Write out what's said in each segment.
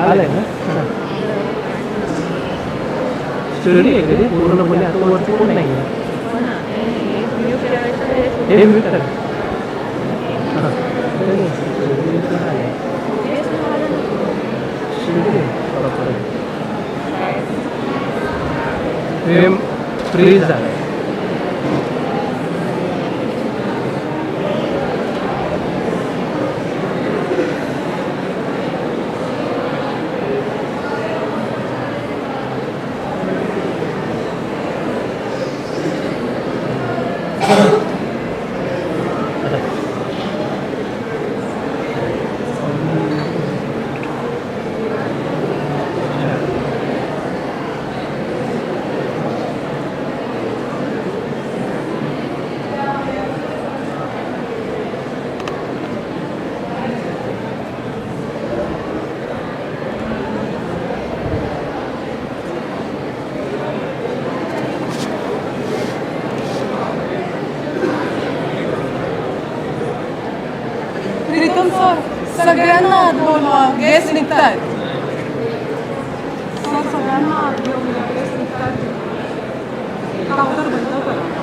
आलंय ना स्टडी आहे कधी पूर्णपणे आता वरती कोण नाही आहे हे मी तर फ्रीज झालं सगळ्यांना बोलवा गेस्ट निघतायत सगळ्यांना गेस्ट निघतायत काउंटर बंद करा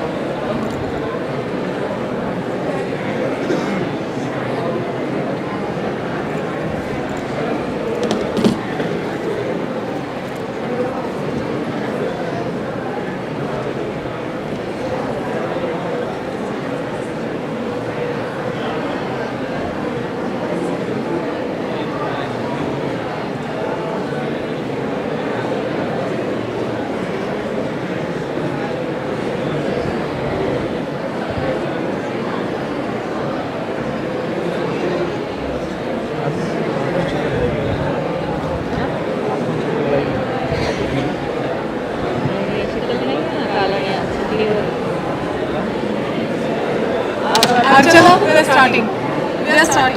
We are starting.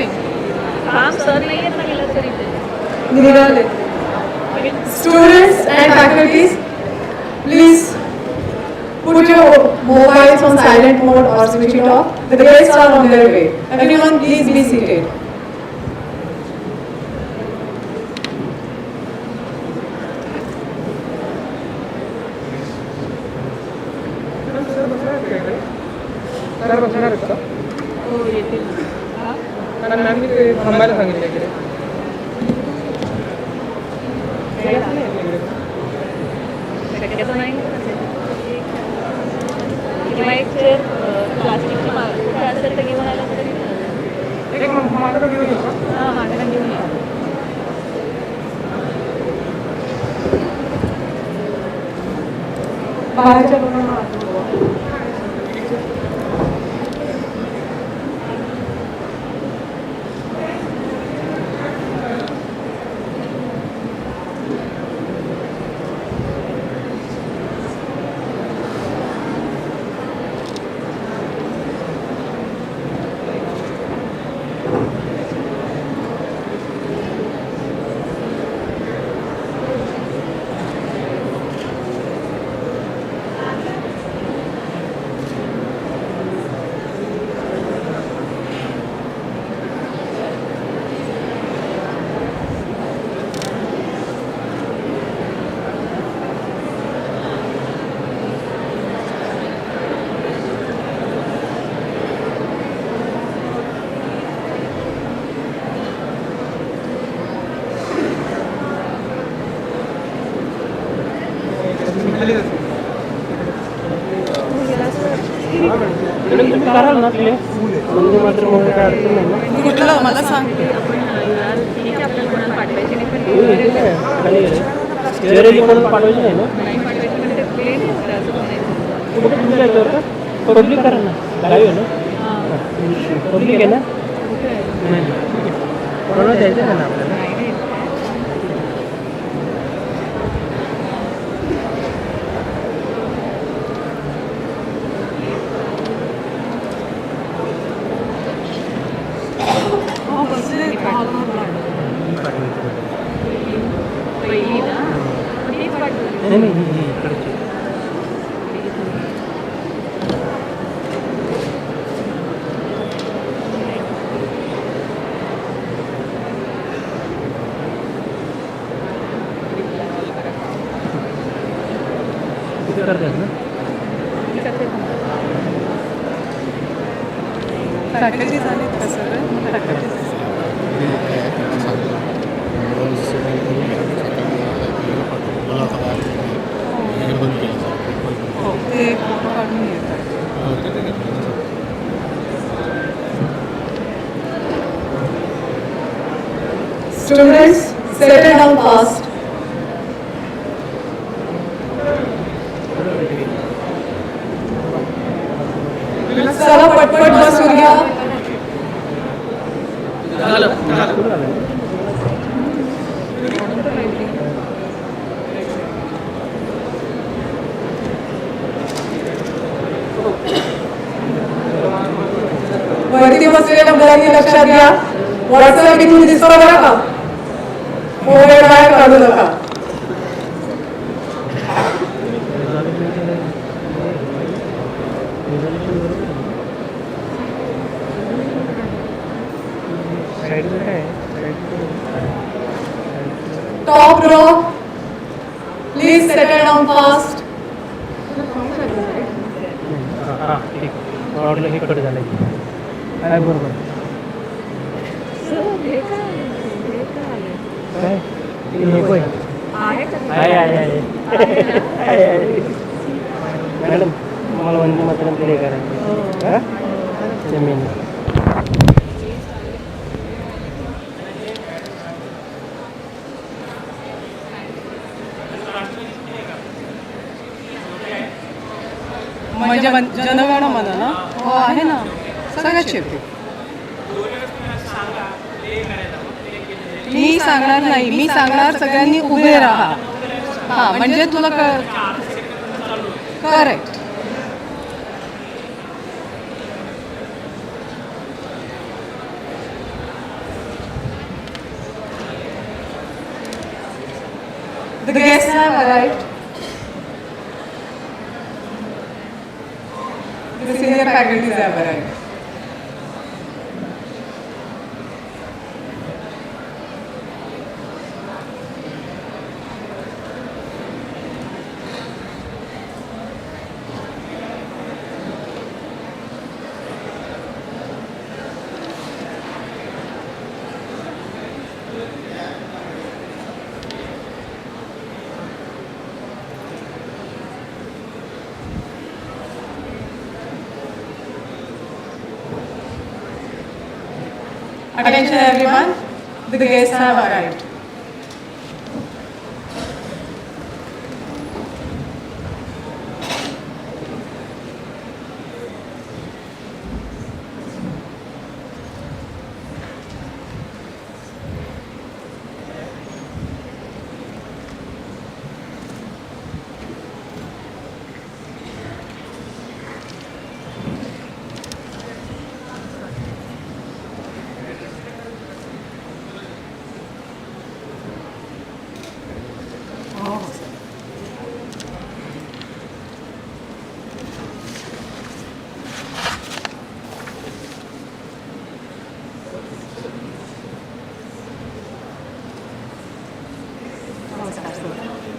Students and faculties, please put your mobiles on silent mode or switch it off. The guests are on their way. Everyone, please be seated. मॅमनी ते थांबायला सांगितलं इकडे शक्यतो नाही किंवा एक चेअर प्लास्टिकची कुठे असेल तर घेऊन आला तरी एक माझ्याकडे घेऊन येऊ का हां माझ्याकडे घेऊन या बाहेरच्या लोकांना कराल ना तिथे म्हणजे मात्र मोठं काय अडचण नाही ना कुठलं मला सांग खाली कोणाला पाठवायची नाही ना कुठे तुमच्या याच्यावर का पब्लिक करा ना लाईव्ह आहे ना पब्लिक आहे ना नाही कोणाला द्यायचं आहे ना आपल्याला नहीं इकडची करतात ना फॅकल्टी झालीत का सगळे हो ते फोटो काढून येतात Students, settle down fast. चला पटपट बसूया वरती बसलेल्या मुलांनी लक्षात घ्या व्हॉट्सअप इथून दिसतो बरं का मोबाईल बाहेर काढू नका top row please settle down fast हां ठीक वाटलं हे कट झालं काय बरोबर काय हे कोय आहे मॅडम मला वंदे मातरम प्ले करायचं हां जमीन म्हणजे जनगण म्हणा ना हो आहे ना सगळ्यात शेवटी मी सांगणार नाही मी सांगणार सगळ्यांनी उभे राहा हां म्हणजे तुला correct The guests have arrived. The senior faculties have arrived. Attention everyone, the guests have arrived.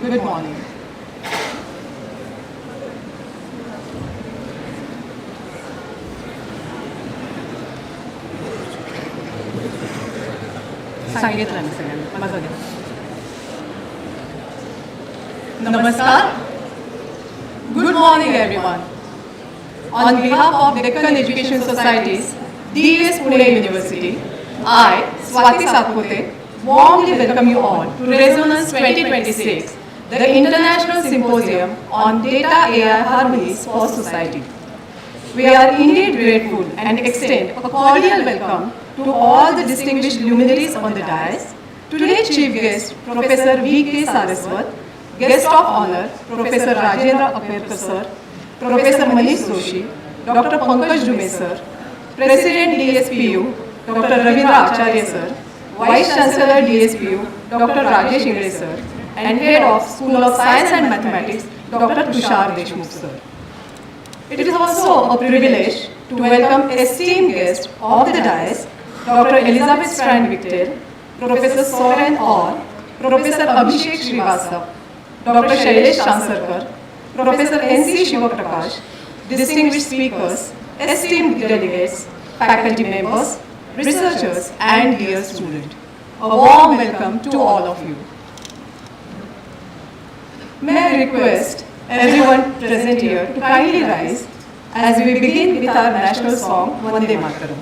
Good morning. सांगितलं मी सगळ्यांना माझं घ्या नमस्कार good morning everyone on behalf of Deccan education societies DS Pune University I Swati Satpute warmly welcome you all to Resonance 2026 the International Symposium on Data AI Harmonies for Society. We are indeed grateful and extend a cordial welcome to all the distinguished luminaries on the dais. Today's chief guest, Professor V.K. Saraswat, guest of honor, Professor Rajendra Apnerkar sir, Professor Manish Joshi, Dr. Pankaj Dume sir, President DSPU, Dr. Ravindra Acharya sir, Vice Chancellor DSPU, Dr. Rajesh Ingre sir, and Head of School of Science and Mathematics, Dr. Tushar Deshmukh sir. It is also a privilege to welcome esteemed guests of the dais, Dr. Elizabeth Strand-Victor, Professor Soren Orr, Professor Abhishek Srivastav, Dr. Shailesh Chansarkar, Professor N.C. Shivaprakash, distinguished speakers, esteemed delegates, faculty members, researchers, and dear students. A warm welcome to all of you. May I request everyone present here to kindly rise as we begin with our national song, Vande Mataram.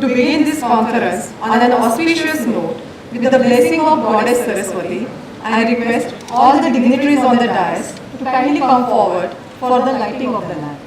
To begin this conference on an auspicious note, with the blessing of Goddess Saraswati, I request all the dignitaries on the dais to kindly come forward for the lighting of the lamp.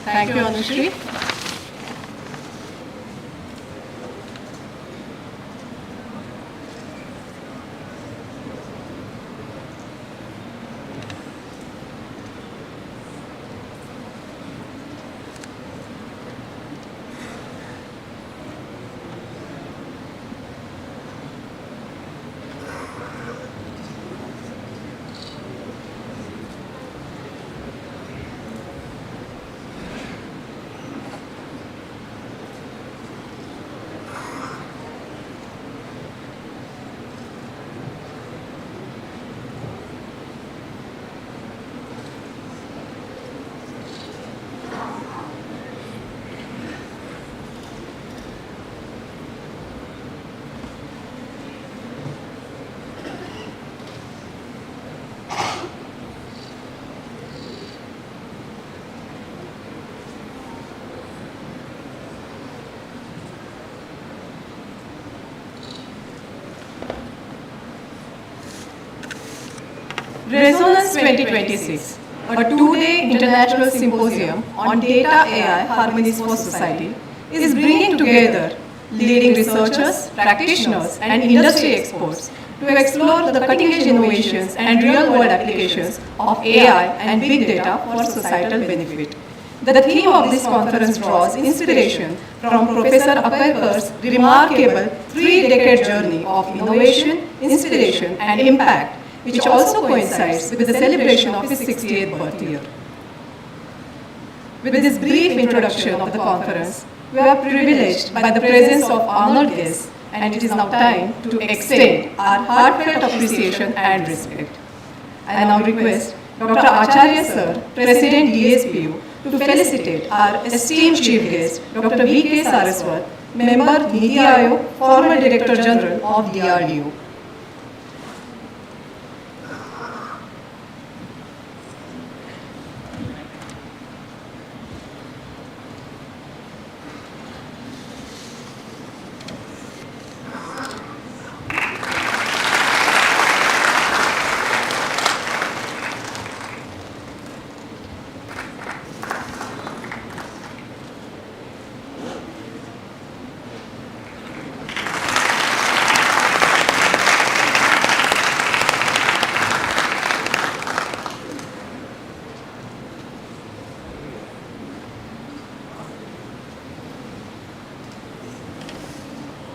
Thank you, Anushri. Resonance 2026, a two-day international symposium on data AI harmonies for society, is bringing together leading researchers, practitioners, and industry experts to explore the cutting-edge innovations and real-world applications of AI and big data for societal benefit. The theme of this conference draws inspiration from Professor Akarkar's remarkable three-decade journey of innovation, inspiration, and impact, which also coincides with the celebration of his 68th birth year. With this brief introduction of the conference, we are privileged by the presence of honored guests, and it is now time to extend our heartfelt appreciation and respect. I now request Dr. Acharya Sir, President DSPU, to felicitate our esteemed chief guest, Dr. V.K. Saraswat, Member Niti Aayog, former Director General of DRDO.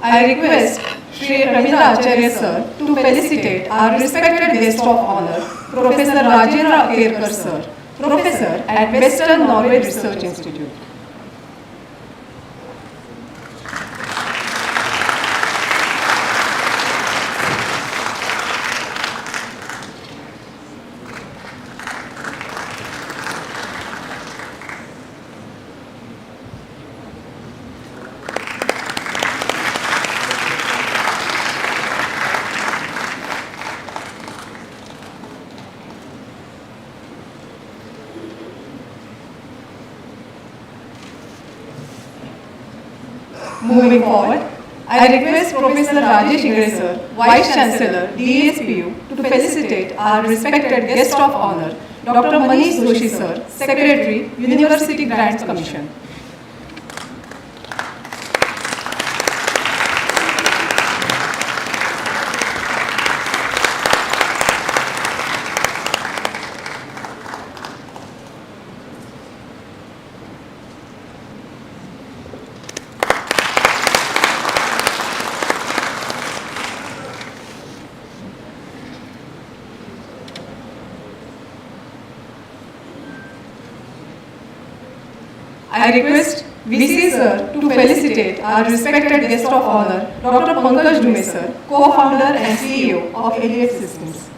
I request Shri Ravindra Acharya Sir to felicitate our respected guest of honor, Professor Rajendra Akarkar Sir, Professor at Western Norway Research Institute. Moving forward, I request Professor Rajesh Ingre Sir, Vice Chancellor, DSPU, to felicitate our respected guest of honor, Dr. Manish Joshi Sir, Secretary, University Grants Commission. I request VC Sir to felicitate our respected guest of honor, Dr. Pankaj Dhume Sir, co-founder and CEO of Elliott Systems.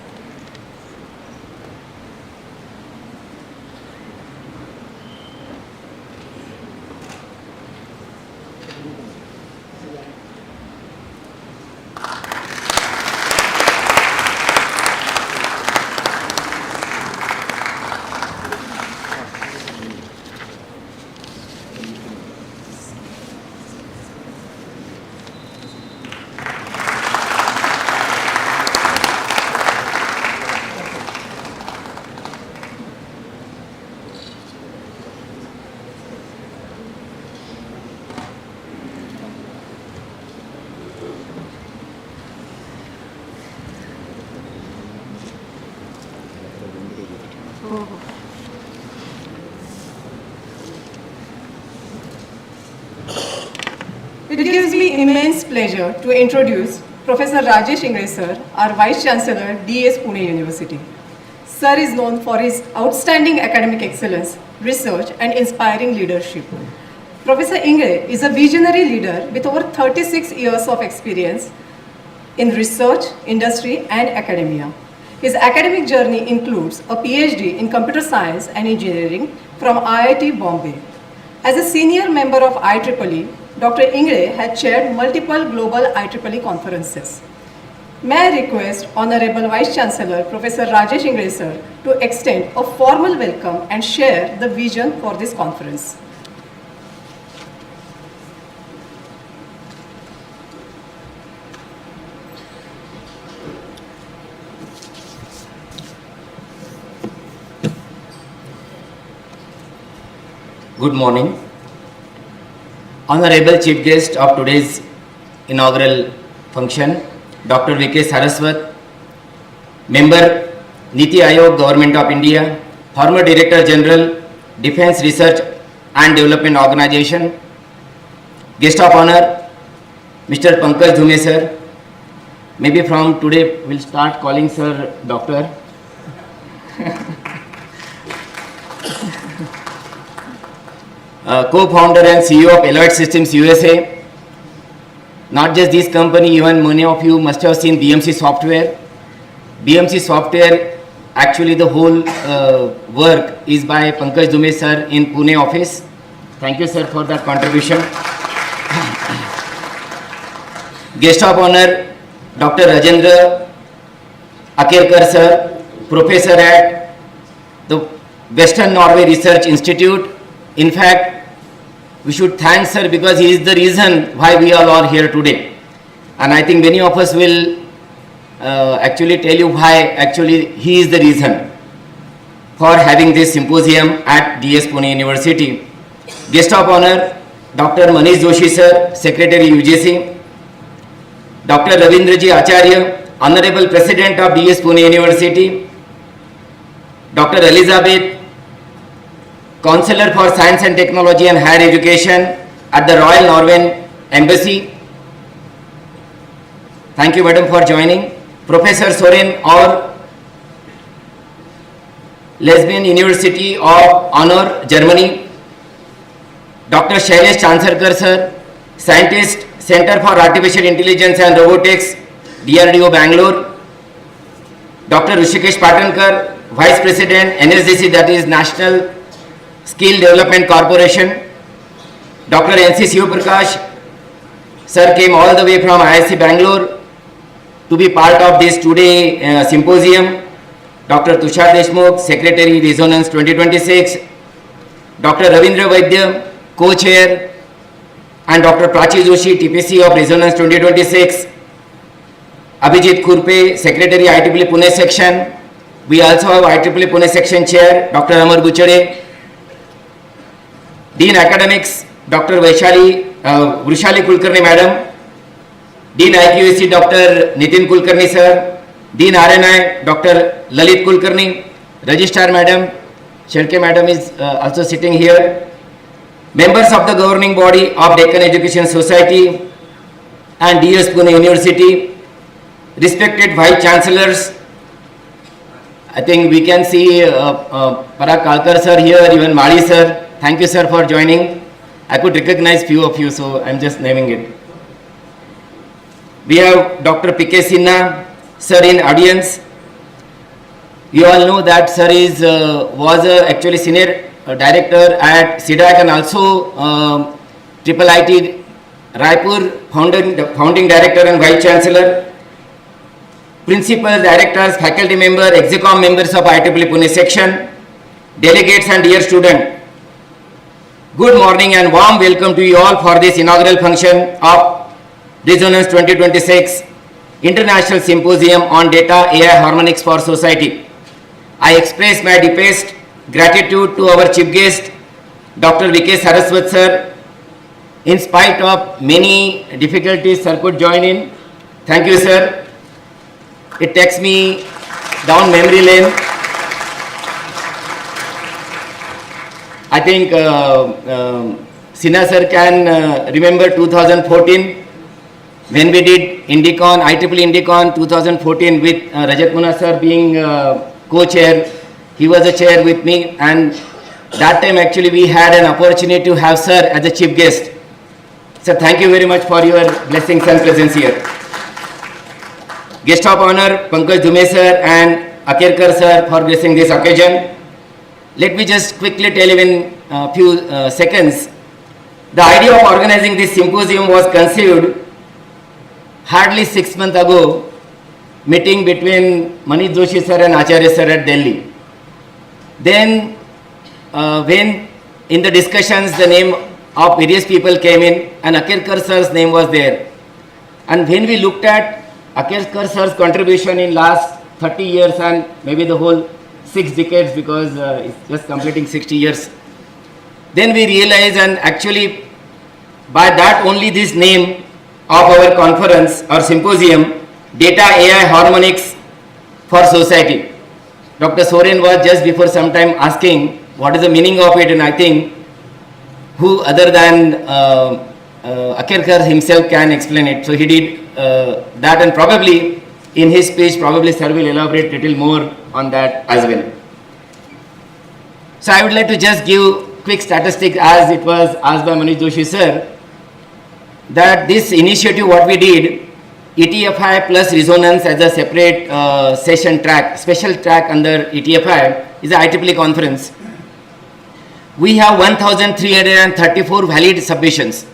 It gives me immense pleasure to introduce Professor Rajesh Ingre sir, our Vice Chancellor, DS Pune University. Sir is known for his outstanding academic excellence, research and inspiring leadership. Professor Ingre is a visionary leader with over 36 years of experience in research, industry and academia. His academic journey includes a PhD in computer science and engineering from IIT Bombay. As a senior member of IEEE, Dr. Ingre has chaired multiple global IEEE conferences. May I request Honorable Vice Chancellor Professor Rajesh Ingre sir to extend a formal welcome and share the vision for this conference. Good morning. Honorable Chief Guest of today's inaugural function, Dr. V.K. Saraswat, Member, Niti Aayog, Government of India, former Director General, Defence Research and Development Organization. Guest of Honor, Mr. Pankaj Dhume sir. Maybe from today we'll start calling sir Doctor. Co-founder and CEO of Allied Systems USA. Not just this company, even many of you must have seen BMC Software. BMC Software, actually the whole work is by Pankaj Dhume sir in Pune office. Thank you sir for that contribution. Guest of honor, Dr. Rajendra Akerkar sir, professor at the Western Norway Research Institute. In fact, we should thank sir because he is the reason why we all are here today. And I think many of us will actually tell you why actually he is the reason for having this symposium at DS Pune University. Guest of honor, Dr. Manish Joshi sir, Secretary UGC. Dr. Ravindraji Acharya, Honorable President of DS Pune University. Dr. Elizabeth, Counselor for Science and Technology and Higher Education at the Royal Norwegian Embassy. Thank you, madam, for joining. Professor Soren Or, Lesbian University of Honor, Germany. Dr. Shailesh Chansarkar sir, Scientist, Center for Artificial Intelligence and Robotics, DRDO Bangalore. Dr. Rishikesh Patankar, Vice President, NSDC, that is National Skill Development Corporation. Dr. N.C. Sivaprakash sir came all the way from IIC Bangalore to be part of this today symposium. Dr. Tushar Deshmukh, Secretary Resonance 2026. Dr. Ravindra Vaidya, Co-Chair, and Dr. Prachi Joshi, TPC of Resonance 2026. Abhijit Khurpe, Secretary IEEE Pune Section. We also have IEEE Pune Section Chair, Dr. Amar Buchade. Dean Academics, Dr. Vrushali Kulkarni Madam. Dean IQAC, Dr. Nitin Kulkarni Sir. Dean RNI, Dr. Lalit Kulkarni. Registrar Madam, Sherke Madam is also sitting here. Members of the governing body of Deccan Education Society and DS Pune University. Respected Vice Chancellors. I think we can see Parag Kalkar Sir here, even Mali Sir. Thank you sir for joining. I could recognize few of you, so I'm just naming it. We have Dr. P.K. Sinha sir in audience. You all know that sir was actually senior director at CDAC and also IIIT Raipur founding director and vice chancellor, principal directors, faculty member, execom members of IEEE Pune section, delegates and dear students. Good morning and warm welcome to you all for this inaugural function of Resonance 2026 International Symposium on Data AI Harmonics for Society. I express my deepest gratitude to our chief guest, Dr. V.K. Saraswat sir. In spite of many difficulties, sir could join in. Thank you, sir. It takes me down memory lane. I think Sinha sir can remember 2014 when we did Indicon, IEEE Indicon 2014 with Rajat Munna sir being co-chair. He was a chair with me, and that time actually we had an opportunity to have sir as a chief guest. Sir, thank you very much for your blessings and presence here. Guest of honor Pankaj Dhume sir and Akerkar sir for gracing this occasion. Let me just quickly tell you in a few seconds. The idea of organizing this symposium was conceived hardly 6 months ago, meeting between Manish Joshi sir and Acharya sir at Delhi. Then when in the discussions the name of various people came in and Akerkar sir's name was there. And when we looked at Akerkar sir's contribution in last 30 years and maybe the whole 6 decades, because it's just completing 60 years, then we realized, and actually by that only this name of our conference or symposium, Data AI Harmonics for Society. Dr. Soren was just before some time asking what is the meaning of it, and I think who other than Akerkar himself can explain it. So he did that, and probably in his speech probably sir will elaborate little more on that as well. So I would like to just give quick statistics as it was asked by Manish Joshi sir, that this initiative what we did, ETFI plus resonance as a separate session track, special track under ETFI is a IEEE conference. We have 1,334 valid submissions.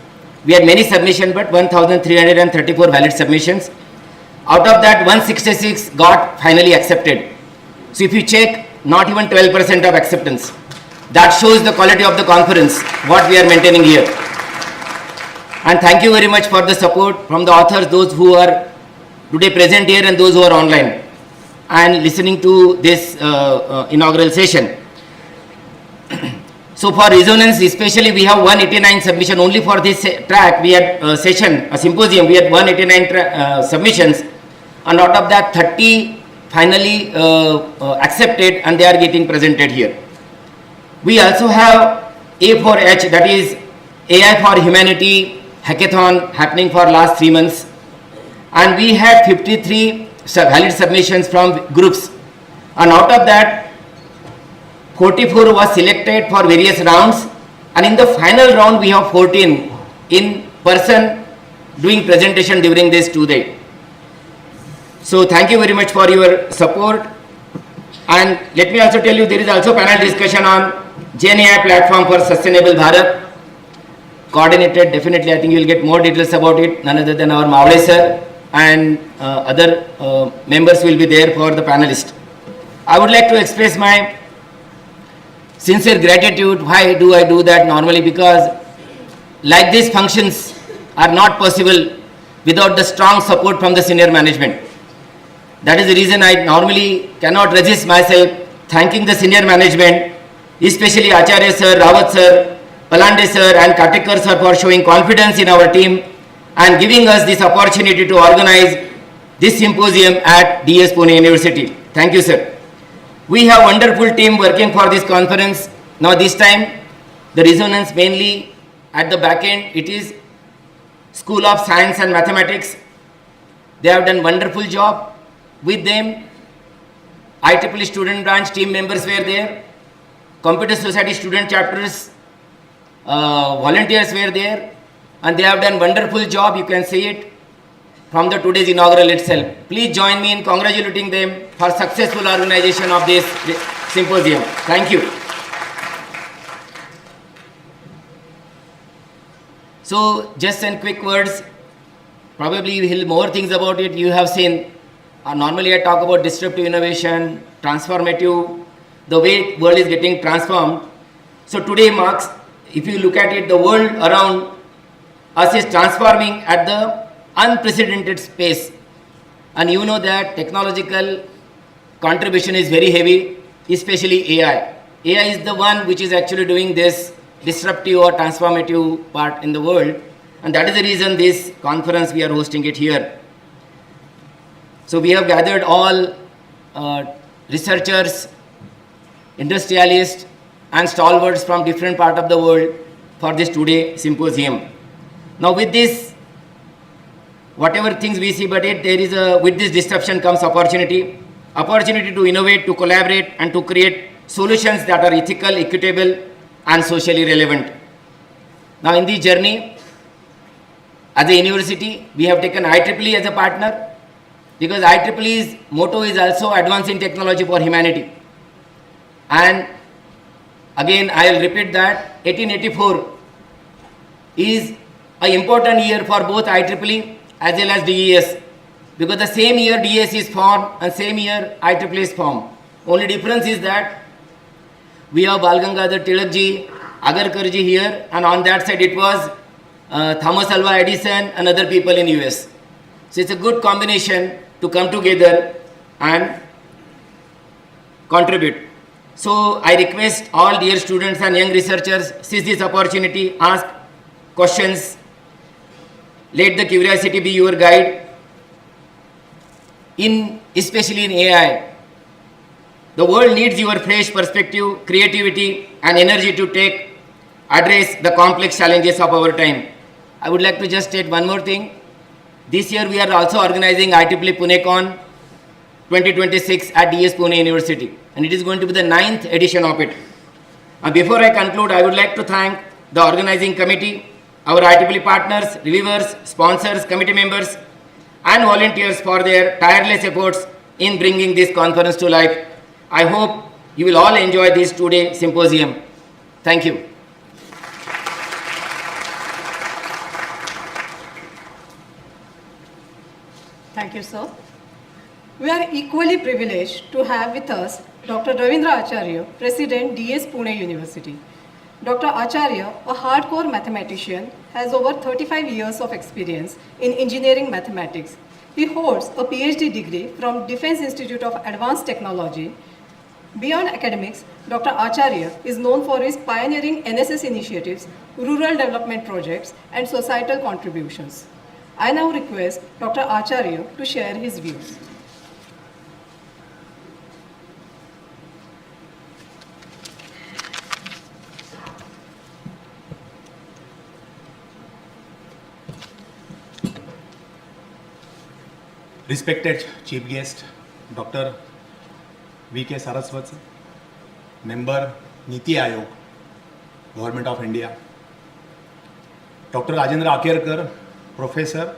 We had many submissions, but 1,334 valid submissions. Out of that, 166 got finally accepted. So if you check, not even 12% of acceptance. That shows the quality of the conference, what we are maintaining here. And thank you very much for the support from the authors, those who are today present here and those who are online and listening to this inaugural session. So for resonance, especially we have 189 submission only for this track. We had a symposium, we had 189 submissions, and out of that 30 finally accepted, and they are getting presented here. We also have A4H, that is AI for Humanity hackathon happening for last 3 months, and we had 53 valid submissions from groups, and out of that 44 was selected for various rounds, and in the final round we have 14 in person doing presentation during this 2 days. So thank you very much for your support, and let me also tell you there is also panel discussion on Gen AI platform for sustainable Bharat, coordinated. Definitely I think you will get more details about it, none other than our Mavle sir, and other members will be there for the panelists. I would like to express my sincere gratitude. Why do I do that? Normally because like these functions are not possible without the strong support from the senior management. That is the reason I normally cannot resist myself thanking the senior management, especially Acharya sir, Rawat sir, Palande sir and Katekar sir for showing confidence in our team and giving us this opportunity to organize this symposium at DS Pune University. Thank you sir. We have wonderful team working for this conference. Now this time the resonance mainly at the back end, it is School of Science and Mathematics. They have done wonderful job. With them IEEE student branch team members were there, Computer Society student chapters volunteers were there, and they have done wonderful job. You can see it from the today's inaugural itself. Please join me in congratulating them for successful organization of this symposium. Thank you. So just in quick words, probably you will hear more things about it. You have seen, normally I talk about disruptive innovation, transformative, the way world is getting transformed. So today marks, if you look at it, the world around us is transforming at the unprecedented pace, and you know that technological contribution is very heavy, especially AI. AI is the one which is actually doing this disruptive or transformative part in the world, and that is the reason this conference we are hosting it here. So we have gathered all researchers, industrialists, and stalwarts from different part of the world for this today symposium. Now with this, whatever things we see, but with this disruption comes opportunity to innovate, to collaborate, and to create solutions that are ethical, equitable, and socially relevant. Now in this journey, as a university, we have taken IEEE as a partner, because IEEE's motto is also advancing technology for humanity. And again, I will repeat that 1884 is an important year for both IEEE as well as DES, because the same year DES is formed and same year IEEE is formed. Only difference is that we have Bal Gangadhar Tilak ji, Agarkar ji here, and on that side it was Thomas Alva Edison and other people in US. So it's a good combination to come together and contribute. So I request all dear students and young researchers, seize this opportunity, ask questions, let the curiosity be your guide. Especially in AI, the world needs your fresh perspective, creativity, and energy to address the complex challenges of our time. I would like to just state one more thing. This year we are also organizing IEEE PuneCon 2026 at DS Pune University, and it is going to be the 9th edition of it. Before I conclude, I would like to thank the organizing committee, our IEEE partners, reviewers, sponsors, committee members, and volunteers for their tireless efforts in bringing this conference to life. I hope you will all enjoy this two-day symposium. Thank you. Thank you, sir. We are equally privileged to have with us Dr. Ravindra Acharya, President, DS Pune University. Dr. Acharya, a hardcore mathematician, has over 35 years of experience in engineering mathematics. He holds a PhD degree from Defense Institute of Advanced Technology. Beyond academics, Dr. Acharya is known for his pioneering NSS initiatives, rural development projects, and societal contributions. I now request Dr. Acharya to share his views. Respected Chief Guest, Dr. V.K. Saraswat, Member Niti Ayog, Government of India, Dr. Rajendra Akerkar, Professor,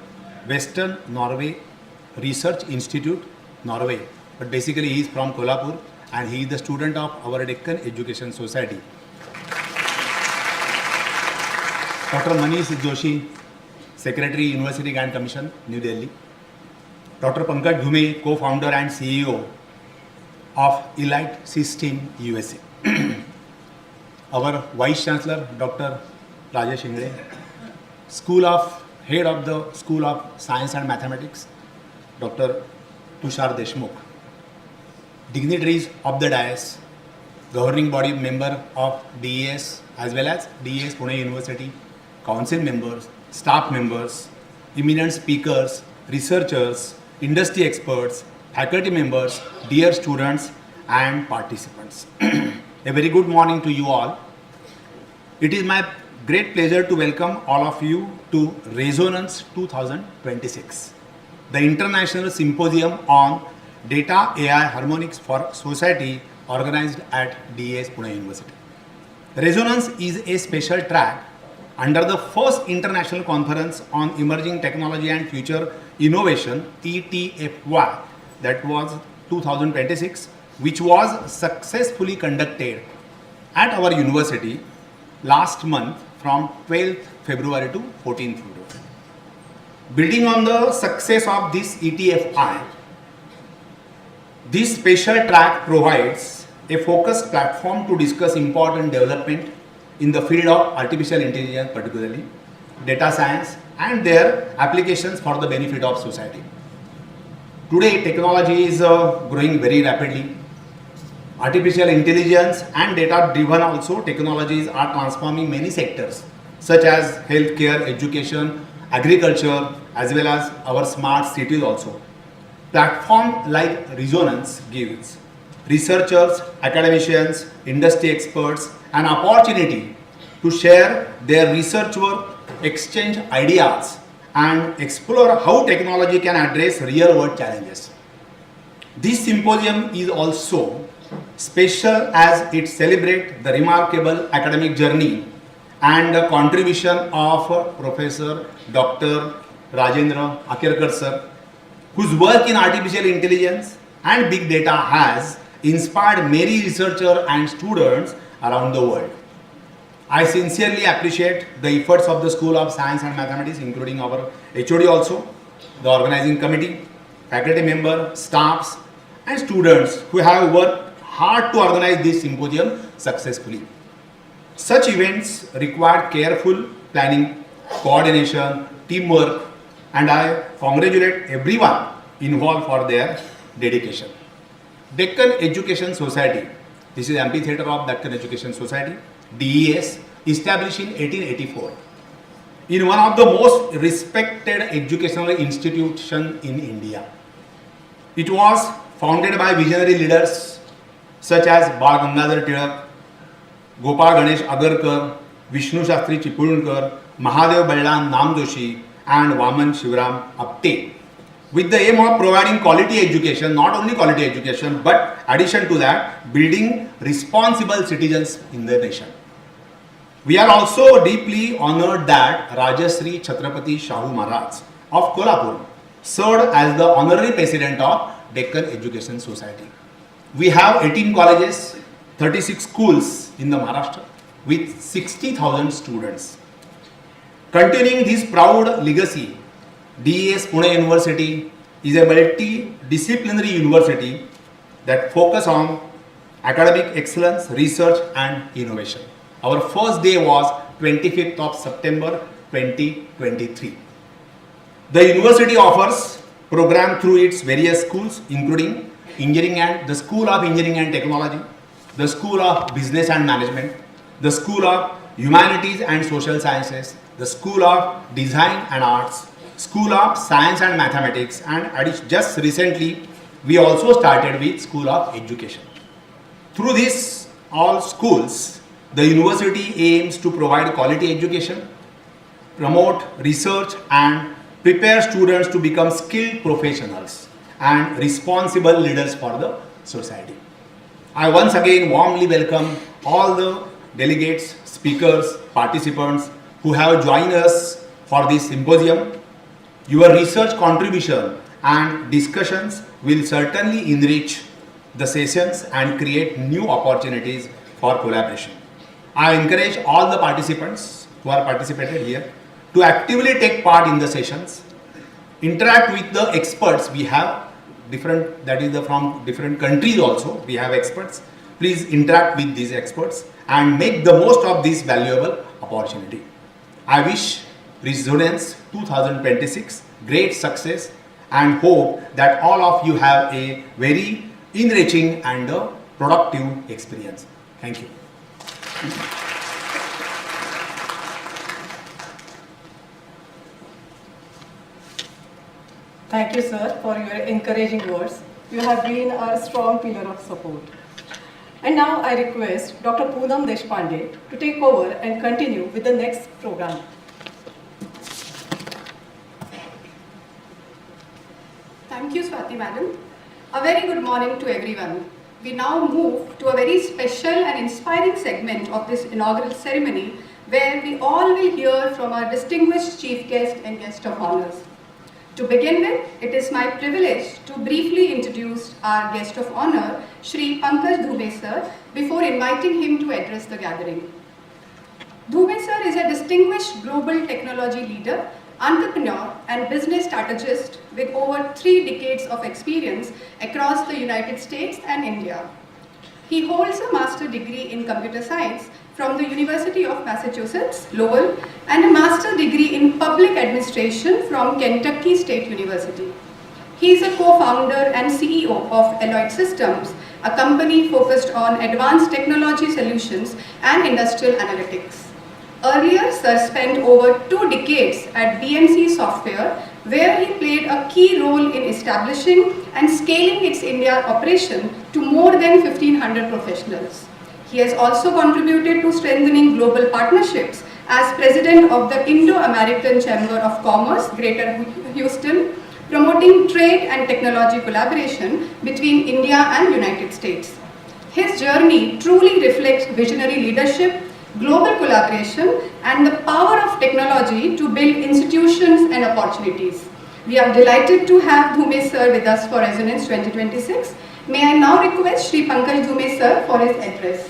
Western Norway Research Institute, Norway, but basically he is from Kolhapur and he is the student of our Deccan Education Society. Dr. Manish Joshi, Secretary, University Grant Commission, New Delhi. Dr. Pankaj Dhume, co-founder and CEO of Elite System USA. Our Vice Chancellor, Dr. Rajesh Ingre, Head of the School of Science and Mathematics, Dr. Tushar Deshmukh. Dignitaries of the dais, governing body member of DES as well as DES Pune University, council members, staff members, eminent speakers, researchers, industry experts, faculty members, dear students and participants. A very good morning to you all. It is my great pleasure to welcome all of you to Resonance 2026, the International Symposium on Data AI Harmonics for Society organized at DES Pune University. Resonance is a special track under the first International Conference on Emerging Technology and Future Innovation, ETFY, that was 2026, which was successfully conducted at our university last month from 12th February to 14th February. Building on the success of this ETFI, this special track provides a focused platform to discuss important development in the field of artificial intelligence, particularly data science and their applications for the benefit of society. Today, technology is growing very rapidly. Artificial intelligence and data-driven also technologies are transforming many sectors such as healthcare, education, agriculture, as well as our smart cities also. Platform like Resonance gives researchers, academicians, industry experts an opportunity to share their research work, exchange ideas, and explore how technology can address real-world challenges. This symposium is also special as it celebrates the remarkable academic journey and the contribution of Professor Dr. Rajendra Akirkar sir, whose work in artificial intelligence and big data has inspired many researchers and students around the world. I sincerely appreciate the efforts of the School of Science and Mathematics, including our HOD also, the organizing committee, faculty members, staffs, and students who have worked hard to organize this symposium successfully. Such events require careful planning, coordination, teamwork, and I congratulate everyone involved for their dedication. Deccan Education Society, this is amphitheatre of Deccan Education Society, DES, established in 1884, in one of the most respected educational institutions in India. It was founded by visionary leaders such as Bal Gangadhar Tilak, Gopal Ganesh Agarkar, Vishnu Shastri Chipulkar, Mahadev Balram Namjoshi, and Vaman Shivram Apte, with the aim of providing quality education, not only quality education, but addition to that, building responsible citizens in the nation. We are also deeply honored that Rajashri Chhatrapati Shahu Maharaj of Kolhapur served as the honorary president of Deccan Education Society. We have 18 colleges, 36 schools in the Maharashtra with 60,000 students. Continuing this proud legacy, DES Pune University is a multidisciplinary university that focuses on academic excellence, research and innovation. Our first day was 25th of September 2023. The university offers programs through its various schools, including the School of Engineering and Technology, the School of Business and Management, the School of Humanities and Social Sciences, the School of Design and Arts, School of Science and Mathematics, and just recently we also started with School of Education. Through these all schools, the university aims to provide quality education, promote research and prepare students to become skilled professionals and responsible leaders for the society. I once again warmly welcome all the delegates, speakers, participants who have joined us for this symposium. Your research contribution and discussions will certainly enrich the sessions and create new opportunities for collaboration. I encourage all the participants who are participated here to actively take part in the sessions, interact with the experts. We have from different countries also, we have experts. Please interact with these experts and make the most of this valuable opportunity. I wish Resonance 2026 great success and hope that all of you have a very enriching and productive experience. Thank you. Thank you, sir, for your encouraging words. You have been a strong pillar of support. And now I request Dr. Poonam Deshpande to take over and continue with the next program. Thank you, Swati Madam. A very good morning to everyone. We now move to a very special and inspiring segment of this inaugural ceremony where we all will hear from our distinguished chief guest and guest of honors. To begin with, it is my privilege to briefly introduce our guest of honor, Shri Pankaj Dhube sir, before inviting him to address the gathering. Dhube sir is a distinguished global technology leader, entrepreneur and business strategist with over 3 decades of experience across the United States and India. He holds a master's degree in computer science from the University of Massachusetts, Lowell, and a master's degree in public administration from Kentucky State University. He is a co-founder and CEO of Alloyed Systems, a company focused on advanced technology solutions and industrial analytics. Earlier, Sir spent over 2 decades at BMC Software, where he played a key role in establishing and scaling its India operation to more than 1,500 professionals. He has also contributed to strengthening global partnerships as president of the Indo-American Chamber of Commerce, Greater Houston, promoting trade and technology collaboration between India and United States. His journey truly reflects visionary leadership, global collaboration, and the power of technology to build institutions and opportunities. We are delighted to have Dhume sir with us for Resonance 2026. May I now request Shri Pankaj Dhume sir for his address.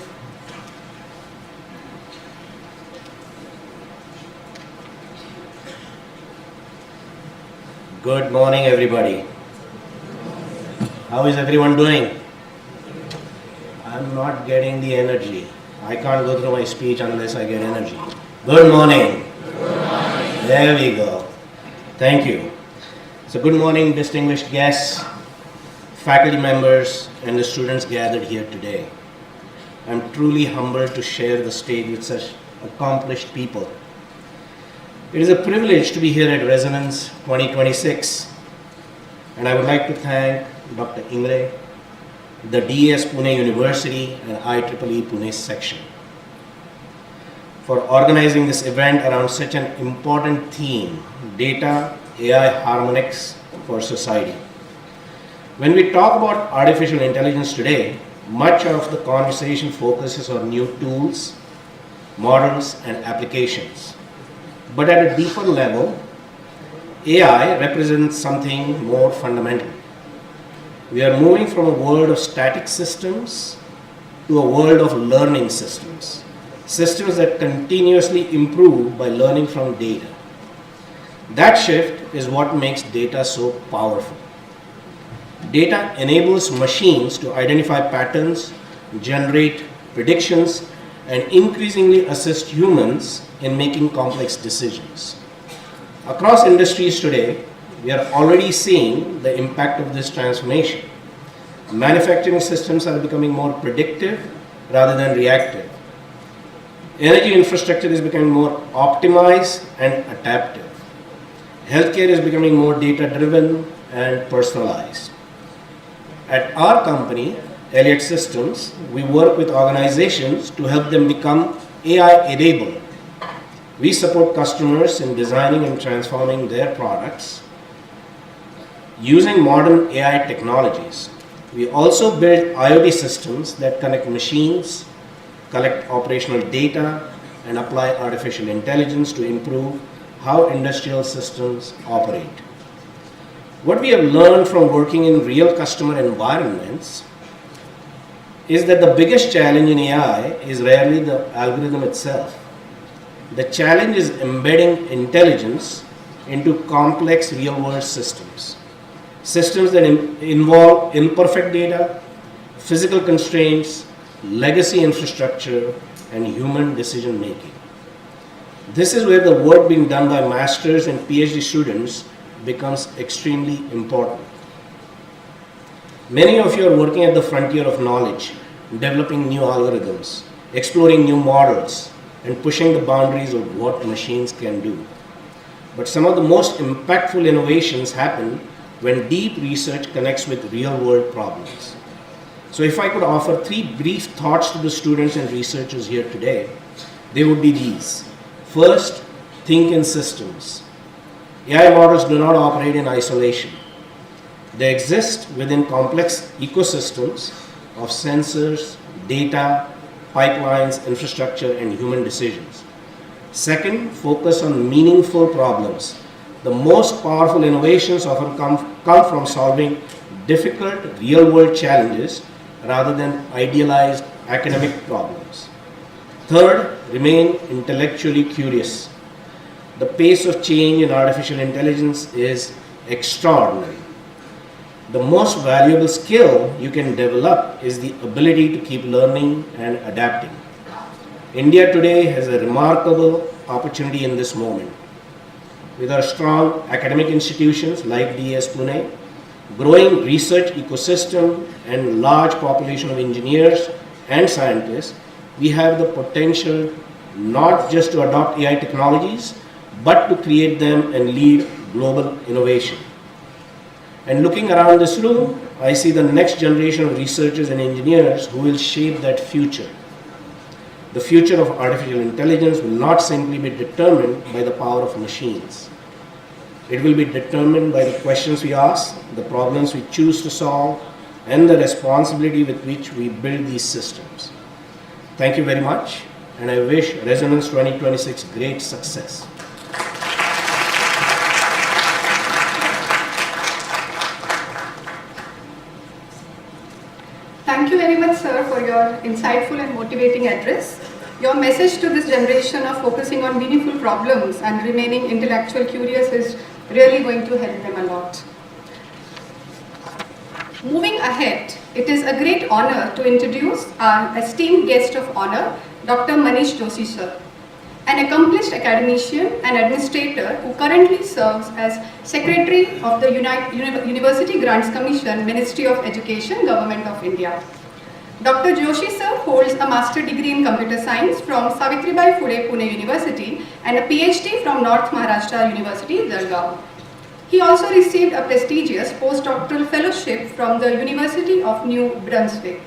Good morning, everybody. How is everyone doing? I'm not getting the energy. I can't go through my speech unless I get energy. Good morning. Good morning. There we go. Thank you. So good morning, distinguished guests, faculty members, and the students gathered here today. I'm truly humbled to share the stage with such accomplished people. It is a privilege to be here at Resonance 2026, and I would like to thank Dr. Ingre, the DES Pune University and IEEE Pune section for organizing this event around such an important theme, data, AI harmonics for society. When we talk about artificial intelligence today, much of the conversation focuses on new tools, models, and applications. But at a deeper level, AI represents something more fundamental. We are moving from a world of static systems to a world of learning systems, systems that continuously improve by learning from data. That shift is what makes data so powerful. Data enables machines to identify patterns, generate predictions, and increasingly assist humans in making complex decisions. Across industries today, we are already seeing the impact of this transformation. Manufacturing systems are becoming more predictive rather than reactive. Energy infrastructure is becoming more optimized and adaptive. Healthcare is becoming more data-driven and personalized. At our company, Elliott Systems, we work with organizations to help them become AI-enabled. We support customers in designing and transforming their products using modern AI technologies. We also build IoT systems that connect machines, collect operational data, and apply artificial intelligence to improve how industrial systems operate. What we have learned from working in real customer environments is that the biggest challenge in AI is rarely the algorithm itself. The challenge is embedding intelligence into complex real-world systems. Systems that involve imperfect data, physical constraints, legacy infrastructure, and human decision-making. This is where the work being done by masters and PhD students becomes extremely important. Many of you are working at the frontier of knowledge, developing new algorithms, exploring new models, and pushing the boundaries of what machines can do. But some of the most impactful innovations happen when deep research connects with real-world problems. So if I could offer 3 brief thoughts to the students and researchers here today, they would be these. First, think in systems. AI models do not operate in isolation. They exist within complex ecosystems of sensors, data, pipelines, infrastructure, and human decisions. Second, focus on meaningful problems. The most powerful innovations often come from solving difficult real-world challenges rather than idealized academic problems. Third, remain intellectually curious. The pace of change in artificial intelligence is extraordinary. The most valuable skill you can develop is the ability to keep learning and adapting. India today has a remarkable opportunity in this moment. With our strong academic institutions like DES Pune, growing research ecosystem, and large population of engineers and scientists, we have the potential not just to adopt AI technologies, but to create them and lead global innovation. And looking around this room, I see the next generation of researchers and engineers who will shape that future. The future of artificial intelligence will not simply be determined by the power of machines. It will be determined by the questions we ask, the problems we choose to solve, and the responsibility with which we build these systems. Thank you very much, and I wish Resonance 2026 great success. Thank you very much, sir, for your insightful and motivating address. Your message to this generation of focusing on meaningful problems and remaining intellectual curious is really going to help them a lot. Moving ahead, it is a great honor to introduce our esteemed guest of honor, Dr. Manish Joshi, sir, an accomplished academician and administrator who currently serves as Secretary of the University Grants Commission, Ministry of Education, Government of India. Dr. Joshi sir holds a master degree in computer science from Savitribai Phule Pune University and a PhD from North Maharashtra University, Jalgaon. He also received a prestigious postdoctoral fellowship from the University of New Brunswick.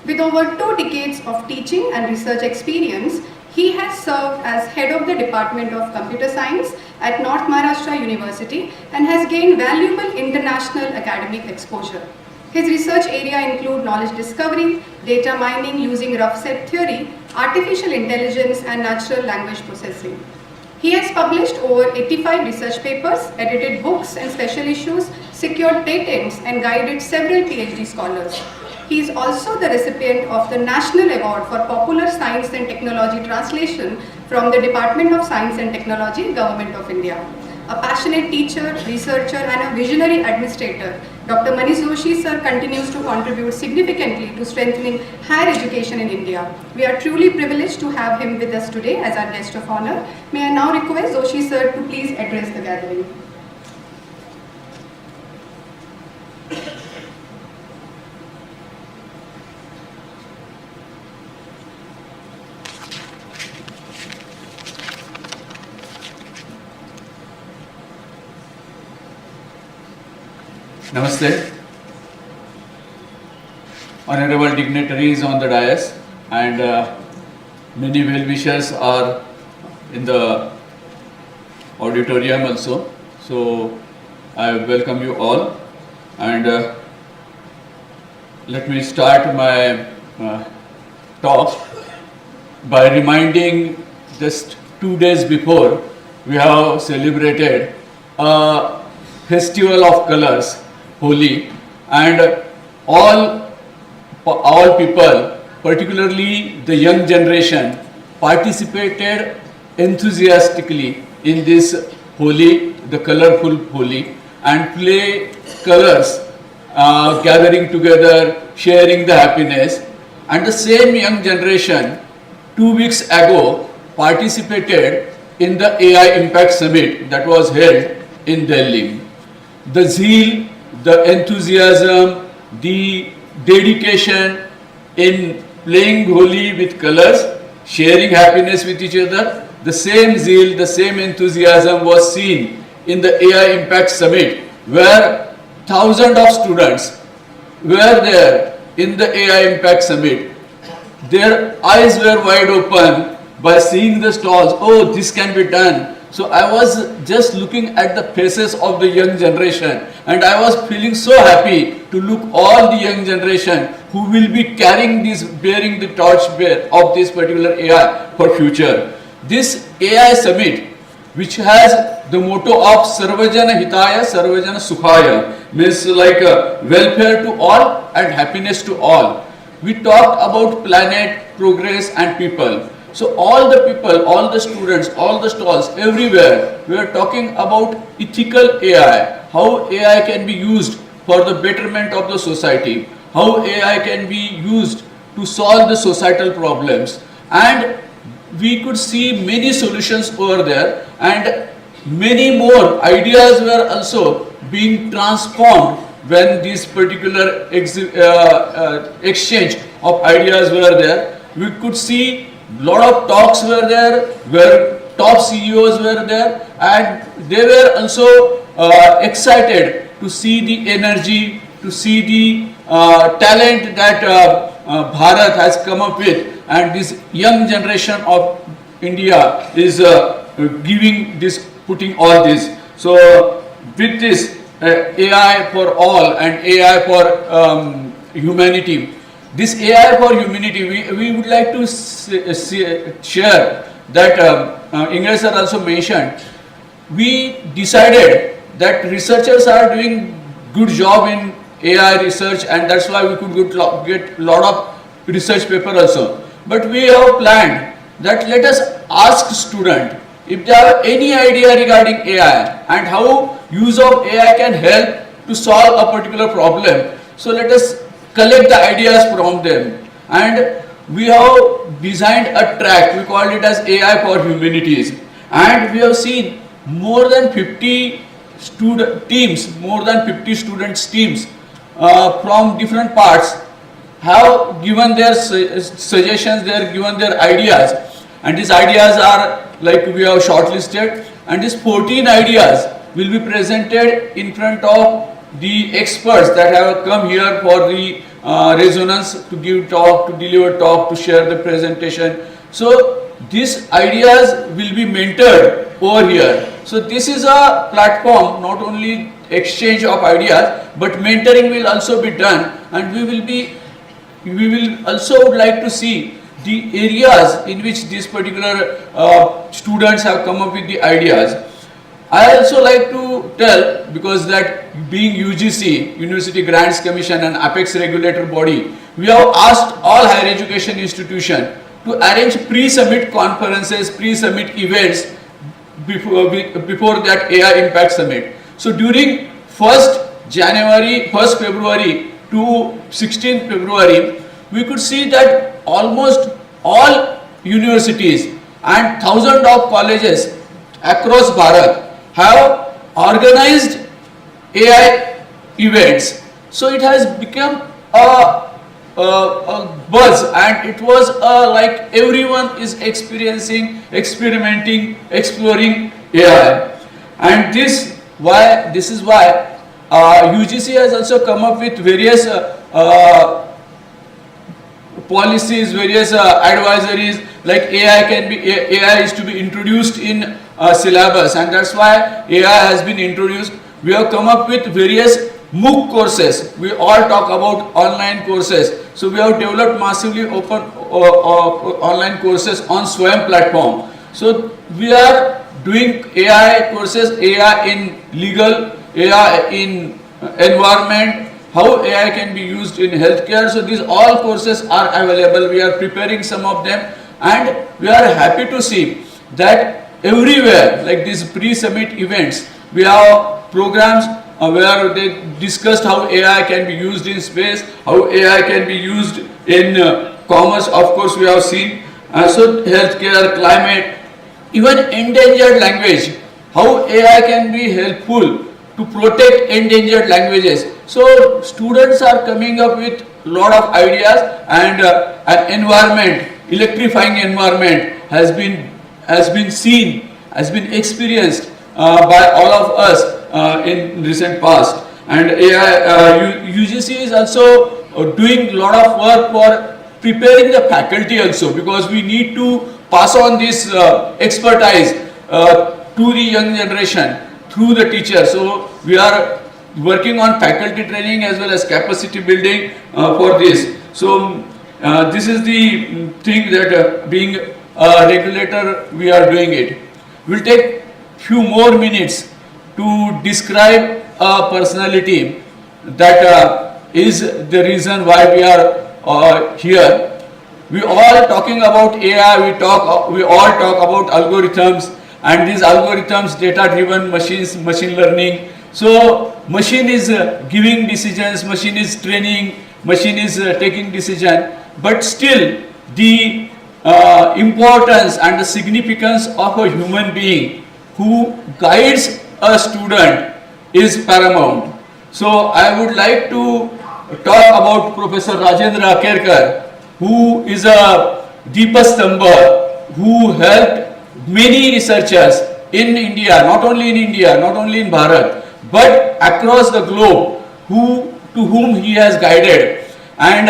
With over 2 decades of teaching and research experience, he has served as head of the Department of Computer Science at North Maharashtra University and has gained valuable international academic exposure. His research area include knowledge discovery, data mining using rough set theory, artificial intelligence, and natural language processing. He has published over 85 research papers, edited books and special issues, secured patents, and guided several PhD scholars. He is also the recipient of the National Award for Popular Science and Technology Translation from the Department of Science and Technology, Government of India. A passionate teacher, researcher, and a visionary administrator, Dr. Manish Joshi sir continues to contribute significantly to strengthening higher education in India. We are truly privileged to have him with us today as our guest of honor. May I now request Joshi sir to please address the gathering. Namaste. Honorable dignitaries on the dais and many well-wishers are in the auditorium also. So I welcome you all and let me start my talk by reminding just 2 days before we have celebrated a festival of colors, Holi, and all people, particularly the young generation, participated enthusiastically in this Holi, the colorful Holi, and play colors, gathering together, sharing the happiness. And the same young generation 2 weeks ago participated in the AI Impact Summit that was held in Delhi. The zeal, the enthusiasm, the dedication in playing Holi with colors, sharing happiness with each other, the same zeal, the same enthusiasm was seen in the AI Impact Summit, where thousands of students were there in the AI Impact Summit. Their eyes were wide open by seeing the stalls. Oh, this can be done. So I was just looking at the faces of the young generation and I was feeling so happy to look all the young generation who will be carrying this, bearing the torch of this particular AI for future. This AI summit, which has the motto of Sarvajana Hitaya, Sarvajana Sukhaya, means like welfare to all and happiness to all. We talked about planet, progress and people. So all the people, all the students, all the stalls, everywhere, we are talking about ethical AI, how AI can be used for the betterment of the society, how AI can be used to solve the societal problems. And we could see many solutions over there and many more ideas were also being transformed when this particular exchange of ideas were there. We could see lot of talks were there where top CEOs were there, and they were also excited to see the energy, to see the talent that Bharat has come up with, and this young generation of India is giving this, putting all this. So with this AI for all and AI for humanity, this AI for humanity, we would like to share that Ingres sir also mentioned. We decided that researchers are doing good job in AI research, and that's why we could get lot of research paper also. But we have planned that let us ask student if they have any idea regarding AI and how use of AI can help to solve a particular problem. So let us collect the ideas from them, and we have designed a track. We called it as AI for Humanities, and we have seen more than 50 student teams, more than 50 students teams from different parts have given their suggestions, they have given their ideas, and these ideas are like we have shortlisted, and these 14 ideas will be presented in front of the experts that have come here for the resonance, to give talk, to deliver talk, to share the presentation. So these ideas will be mentored over here. So this is a platform, not only exchange of ideas, but mentoring will also be done, and we will also would like to see the areas in which these particular students have come up with the ideas. I also like to tell, because that being UGC, University Grants Commission, and Apex regulator body, we have asked all higher education institutions to arrange pre-summit conferences, pre-summit events before that AI Impact Summit. So during 1st February to 16th February, we could see that almost all universities and thousands of colleges across Bharat have organized AI events. So it has become a buzz, and it was like everyone is experiencing, experimenting, exploring AI. And this is why UGC has also come up with various policies, various advisories, like AI is to be introduced in syllabus, and that's why AI has been introduced. We have come up with various MOOC courses. We all talk about online courses. So we have developed massively open online courses on Swayam platform. So we are doing AI courses, AI in legal, AI in environment, how AI can be used in healthcare. So these all courses are available. We are preparing some of them, and we are happy to see that everywhere, like these pre-summit events, we have programs where they discussed how AI can be used in space, how AI can be used in commerce, of course we have seen, so healthcare, climate, even endangered language, how AI can be helpful to protect endangered languages. So students are coming up with lot of ideas, and an environment, electrifying environment has been seen, has been experienced by all of us in recent past. And AI, UGC is also doing lot of work for preparing the faculty also, because we need to pass on this expertise to the young generation through the teacher. So we are working on faculty training as well as capacity building for this. So this is the thing that being a regulator we are doing it. We'll take few more minutes to describe a personality that is the reason why we are here. We all talking about AI, we all talk about algorithms, and these algorithms, data-driven machines, machine learning. So machine is giving decisions, machine is training, machine is taking decision, but still the importance and the significance of a human being who guides a student is paramount. So I would like to talk about Professor Rajendra Akerkar, who is a Deepastamba, who helped many researchers in India, not only in India, not only in Bharat, but across the globe, to whom he has guided. And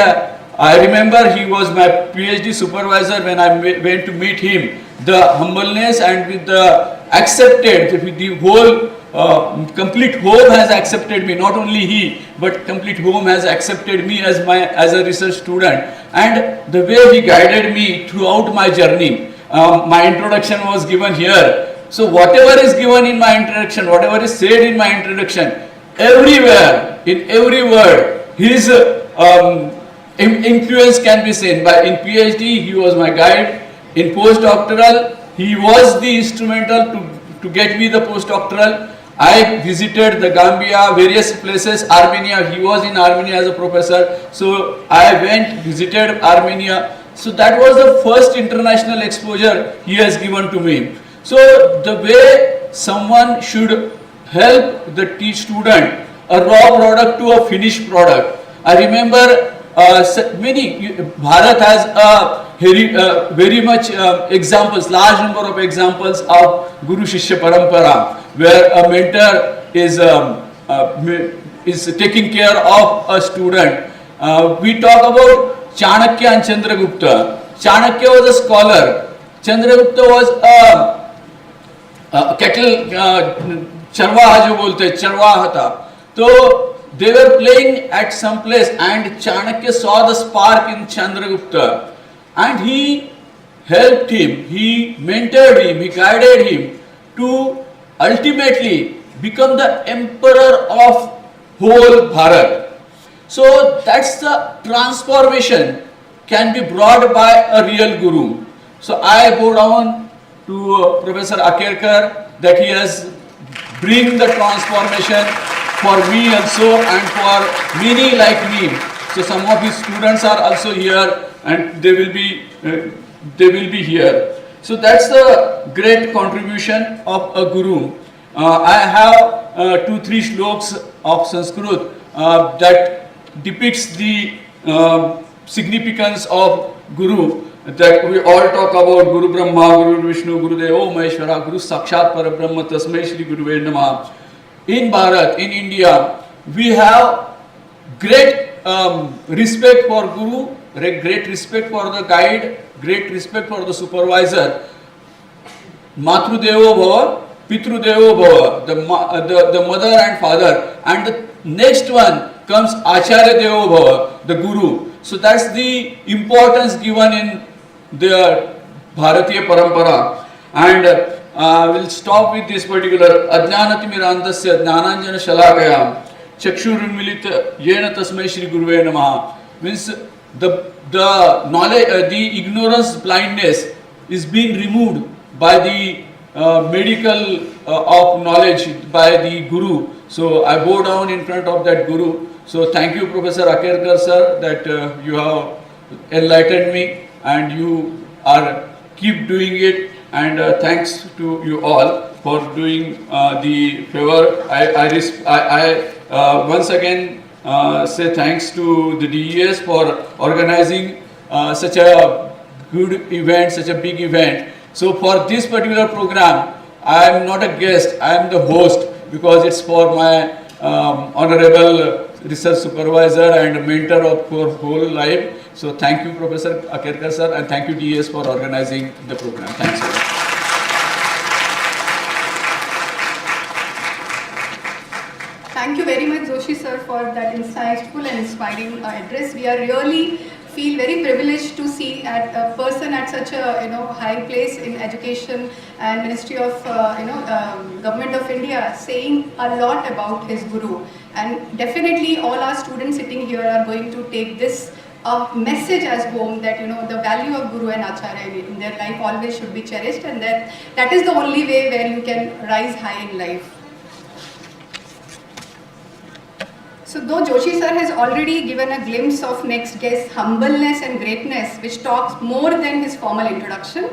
I remember he was my PhD supervisor when I went to meet him. The humbleness and with the accepted, with the whole complete home has accepted me. Not only he, but complete home has accepted me as a research student. And the way he guided me throughout my journey. My introduction was given here. So whatever is given in my introduction, whatever is said in my introduction, everywhere, in every word, his influence can be seen. In PhD, he was my guide. In postdoctoral, he was the instrumental to get me the postdoctoral. I visited the Gambia, various places, Armenia. He was in Armenia as a professor. So I went, visited Armenia. So that was the first international exposure he has given to me. So the way someone should help the student, a raw product to a finished product. I remember Bharat has very much examples, large number of examples of Guru Shishya Parampara, where a mentor is taking care of a student. We talk about Chanakya and Chandragupta. Chanakya was a scholar. Chandragupta was a cattle charwaha jo bolte, charwaha tha. So they were playing at some place and Chanakya saw the spark in Chandragupta and he helped him, he mentored him, he guided him to ultimately become the emperor of whole Bharat. So that's the transformation can be brought by a real guru. So I bow down to Professor Akerkar that he has bring the transformation for me also and for many like me. So some of his students are also here and they will be here. So that's the great contribution of a guru. I have 2-3 shloks of Sanskrit that depicts the significance of guru, that we all talk about Guru Brahma, Guru Vishnu, Guru Deva Maheshwara, Guru Sakshat Parabrahma, Tasmai Shri Guruve Namah. In Bharat, in India, we have great respect for Guru, great respect for the guide, great respect for the supervisor. Matru Devo Bhava, Pitru Devo Bhava, the mother and father. And the next one comes Acharya Devo Bhava, the Guru. So that's the importance given in the Bharatiya Parampara. And we'll stop with this particular Ajnanatimirandasya Jnananjana Shalakaya Chakshurunmilita Yena Tasmai Shri Guruve Namaha. Means the knowledge, the ignorance, blindness is being removed by the medical of knowledge by the Guru. So I bow down in front of that Guru. So thank you, Professor Akerkar sir, that you have enlightened me and you are keep doing it. And thanks to you all for doing the favor. I once again say thanks to the DES for organizing such a good event, such a big event. So for this particular program, I am not a guest, I am the host because it's for my honorable research supervisor and mentor of for whole life. So thank you, Professor Akerkar sir, and thank you DES for organizing the program. Thanks a lot. Thank you very much, Joshi sir, for that insightful and inspiring address. We are really feel very privileged to see a person at such a high place in education and Ministry of Government of India saying a lot about his guru. And definitely all our students sitting here are going to take this message as home that the value of guru and acharya in their life always should be cherished, and that is the only way where you can rise high in life. So though Joshi sir has already given a glimpse of next guest's humbleness and greatness, which talks more than his formal introduction,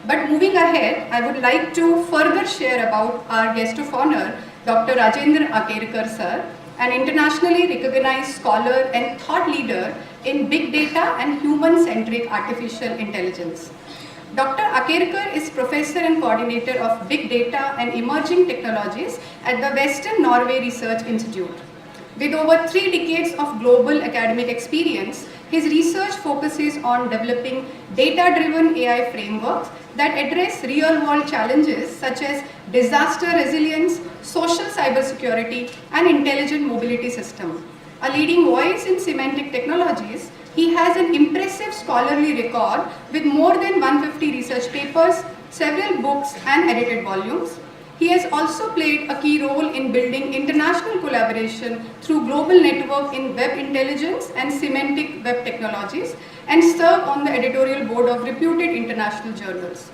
but moving ahead, I would like to further share about our guest of honor, Dr. Rajendra Akerkar sir, an internationally recognized scholar and thought leader in big data and human-centric artificial intelligence. Dr. Akerkar is Professor and Coordinator of Big Data and Emerging Technologies at the Western Norway Research Institute. With over 3 decades of global academic experience, his research focuses on developing data-driven AI frameworks that address real-world challenges such as disaster resilience, social cybersecurity, and intelligent mobility system. A leading voice in semantic technologies, he has an impressive scholarly record with more than 150 research papers, several books, and edited volumes. He has also played a key role in building international collaboration through global network in web intelligence and semantic web technologies, and served on the editorial board of reputed international journals.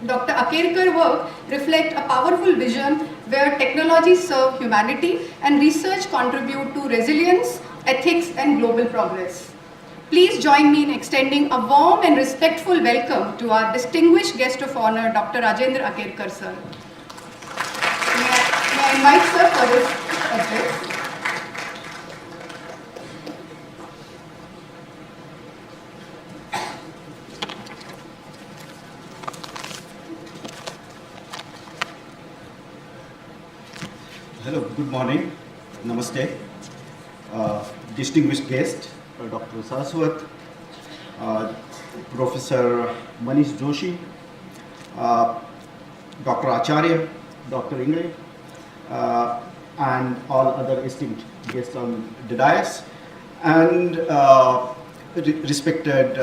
Dr. Akerkar's work reflects a powerful vision where technology serves humanity and research contribute to resilience, ethics, and global progress. Please join me in extending a warm and respectful welcome to our distinguished guest of honor, Dr. Rajendra Akerkar, sir. May I invite sir for his address. Hello, good morning. Namaste. Distinguished guest, Dr. Saraswat, Professor Manish Joshi, Dr. Acharya, Dr. Ingle, and all other esteemed guests on the dais, and respected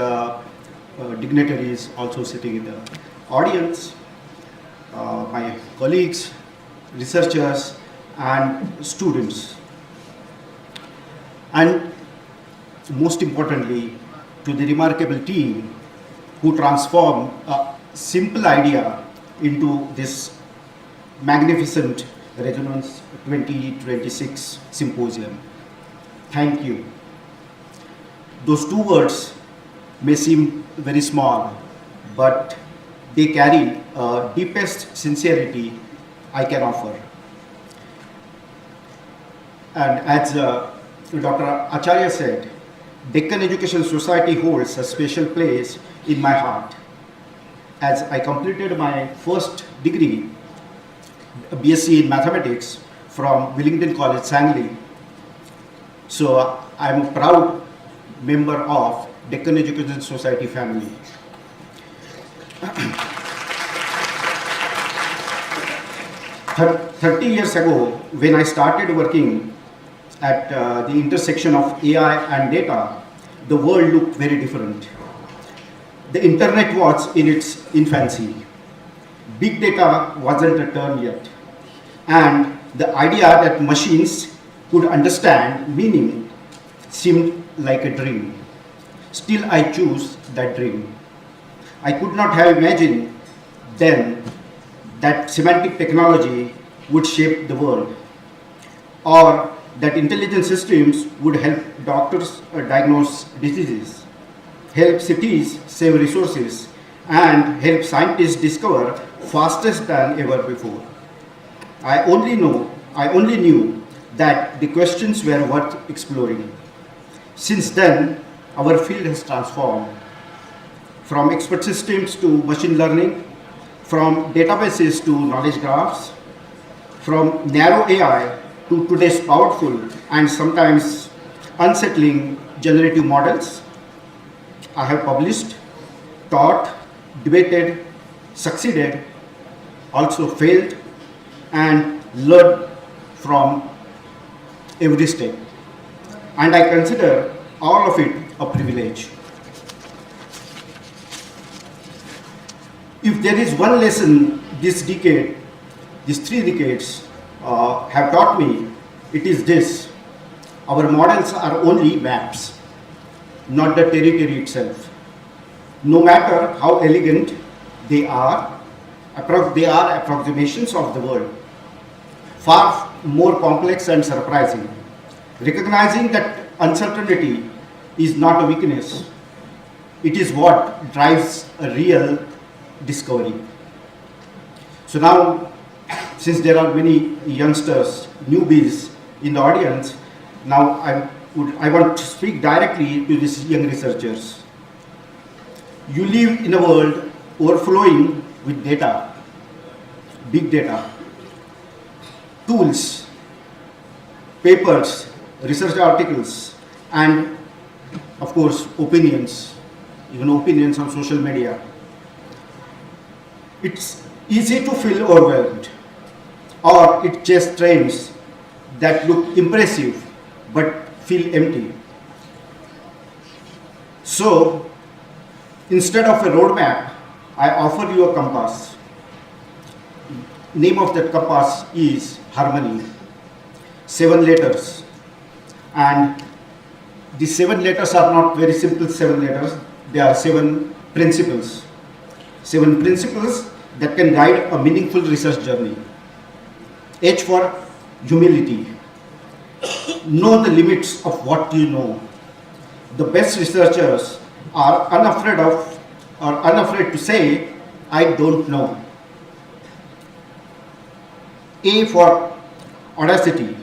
dignitaries also sitting in the audience, my colleagues, researchers, and students, and most importantly, to the remarkable team who transformed a simple idea into this magnificent Resonance 2026 symposium. Thank you. Those 2 words may seem very small, but they carry deepest sincerity I can offer. And as Dr. Acharya said, Deccan Education Society holds a special place in my heart. As I completed my first degree, BSc in Mathematics from Willingdon College, Sangley. So I'm a proud member of Deccan Education Society family. 30 years ago, when I started working at the intersection of AI and data, the world looked very different. The internet was in its infancy. Big data wasn't a term yet. And the idea that machines could understand meaning seemed like a dream. Still, I chose that dream. I could not have imagined then that semantic technology would shape the world, or that intelligent systems would help doctors diagnose diseases, help cities save resources, and help scientists discover faster than ever before. I only knew that the questions were worth exploring. Since then, our field has transformed from expert systems to machine learning, from databases to knowledge graphs, from narrow AI to today's powerful and sometimes unsettling generative models. I have published, taught, debated, succeeded, also failed, and learned from every step. And I consider all of it a privilege. If there is one lesson this decade, these 3 decades have taught me, it is this: our models are only maps, not the territory itself. No matter how elegant they are approximations of the world, far more complex and surprising. Recognizing that uncertainty is not a weakness, it is what drives a real discovery. So now, since there are many youngsters, newbies in the audience, now I want to speak directly to these young researchers. You live in a world overflowing with data, big data, tools, papers, research articles, and of course opinions, even opinions on social media. It's easy to feel overwhelmed, or it just trends that look impressive but feel empty. So instead of a roadmap, I offer you a compass. Name of that compass is Harmony. 7 letters. And the 7 letters are not very simple 7 letters. They are 7 principles. 7 principles that can guide a meaningful research journey. H for humility. Know the limits of what you know. The best researchers are unafraid to say, I don't know. A for audacity.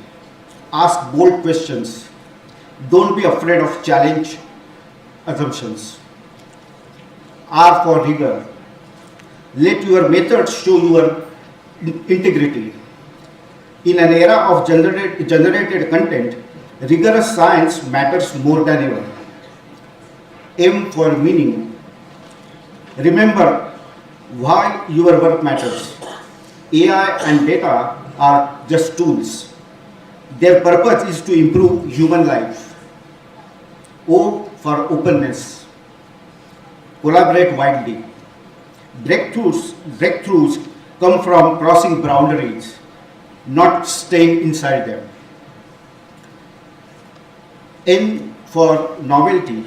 Ask bold questions. Don't be afraid of challenge assumptions. R for rigor. Let your methods show your integrity. In an era of generated content, rigorous science matters more than ever. M for meaning. Remember why your work matters. AI and data are just tools. Their purpose is to improve human life. O for openness. Collaborate widely. Breakthroughs come from crossing boundaries, not staying inside them. N for novelty.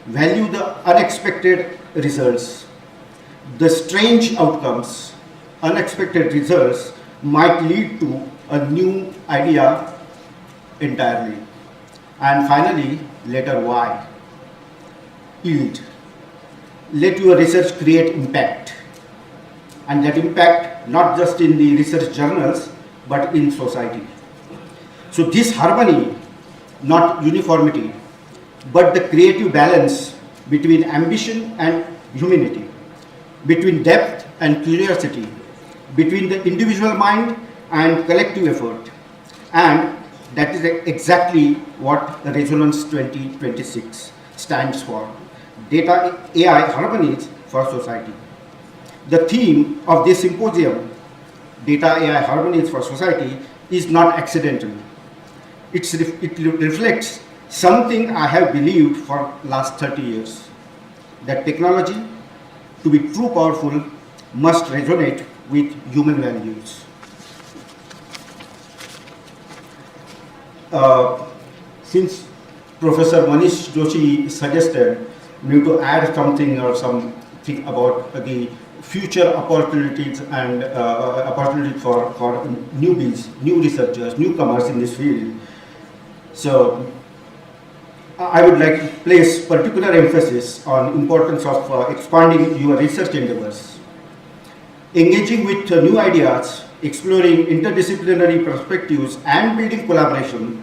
Value the unexpected results. The strange outcomes, unexpected results might lead to a new idea entirely. And finally, letter Y. Yield. Let your research create impact. And that impact not just in the research journals, but in society. So this harmony, not uniformity, but the creative balance between ambition and humanity, between depth and curiosity, between the individual mind and collective effort. And that is exactly what Resonance 2026 stands for. Data AI harmonies for society. The theme of this symposium, Data AI Harmonies for Society, is not accidental. It reflects something I have believed for last 30 years, that technology, to be true powerful, must resonate with human values. Since Professor Manish Joshi suggested me to add something or something about the future opportunities and opportunities for newbies, new researchers, newcomers in this field. So I would like to place particular emphasis on importance of expanding your research endeavors, engaging with new ideas, exploring interdisciplinary perspectives, and building collaboration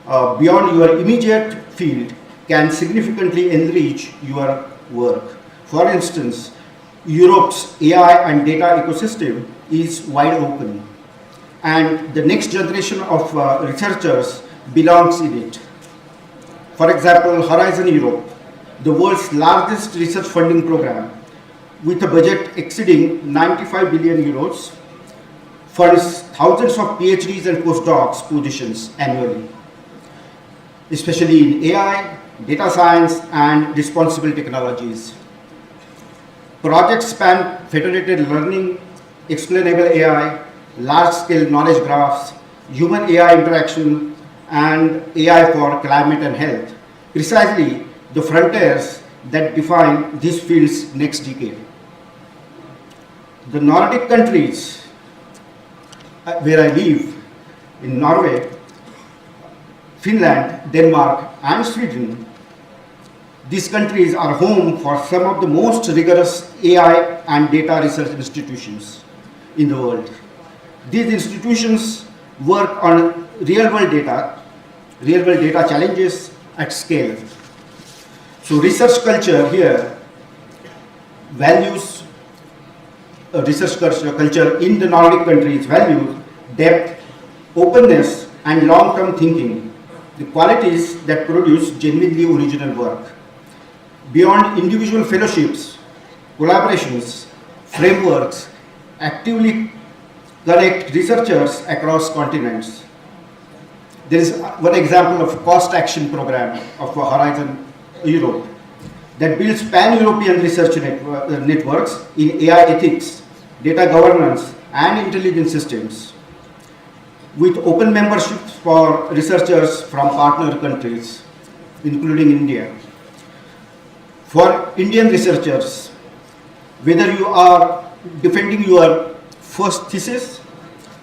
beyond your immediate field can significantly enrich your work. For instance, Europe's AI and data ecosystem is wide open, and the next generation of researchers belongs in it. For example, Horizon Europe, the world's largest research funding program, with a budget exceeding 95 billion euros, funds thousands of PhDs and postdocs positions annually, especially in AI, data science, and responsible technologies. Projects span federated learning, explainable AI, large-scale knowledge graphs, human-AI interaction, and AI for climate and health, precisely the frontiers that define this field's next decade. The Nordic countries, where I live, in Norway, Finland, Denmark, and Sweden, these countries are home for some of the most rigorous AI and data research institutions in the world. These institutions work on real-world data challenges at scale. So research culture here values research culture in the Nordic countries values depth, openness, and long-term thinking, the qualities that produce genuinely original work. Beyond individual fellowships, collaborations, frameworks actively connect researchers across continents. There is one example of cost action program of Horizon Europe that builds pan-European research networks in AI ethics, data governance, and intelligence systems, with open memberships for researchers from partner countries, including India. For Indian researchers, whether you are defending your first thesis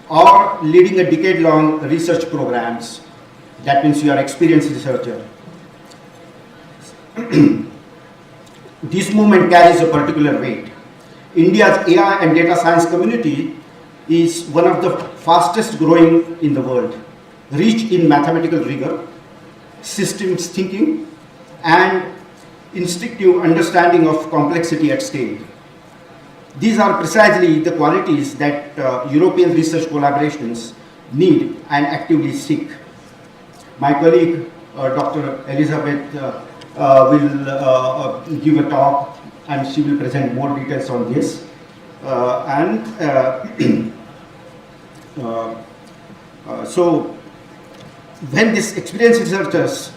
or leading a decade-long research programs, that means you are experienced researcher. This movement carries a particular weight. India's AI and data science community is one of the fastest growing in the world, rich in mathematical rigor, systems thinking, and instinctive understanding of complexity at scale. These are precisely the qualities that European research collaborations need and actively seek. My colleague, Dr. Elizabeth, will give a talk and she will present more details on this. So when this experienced researchers,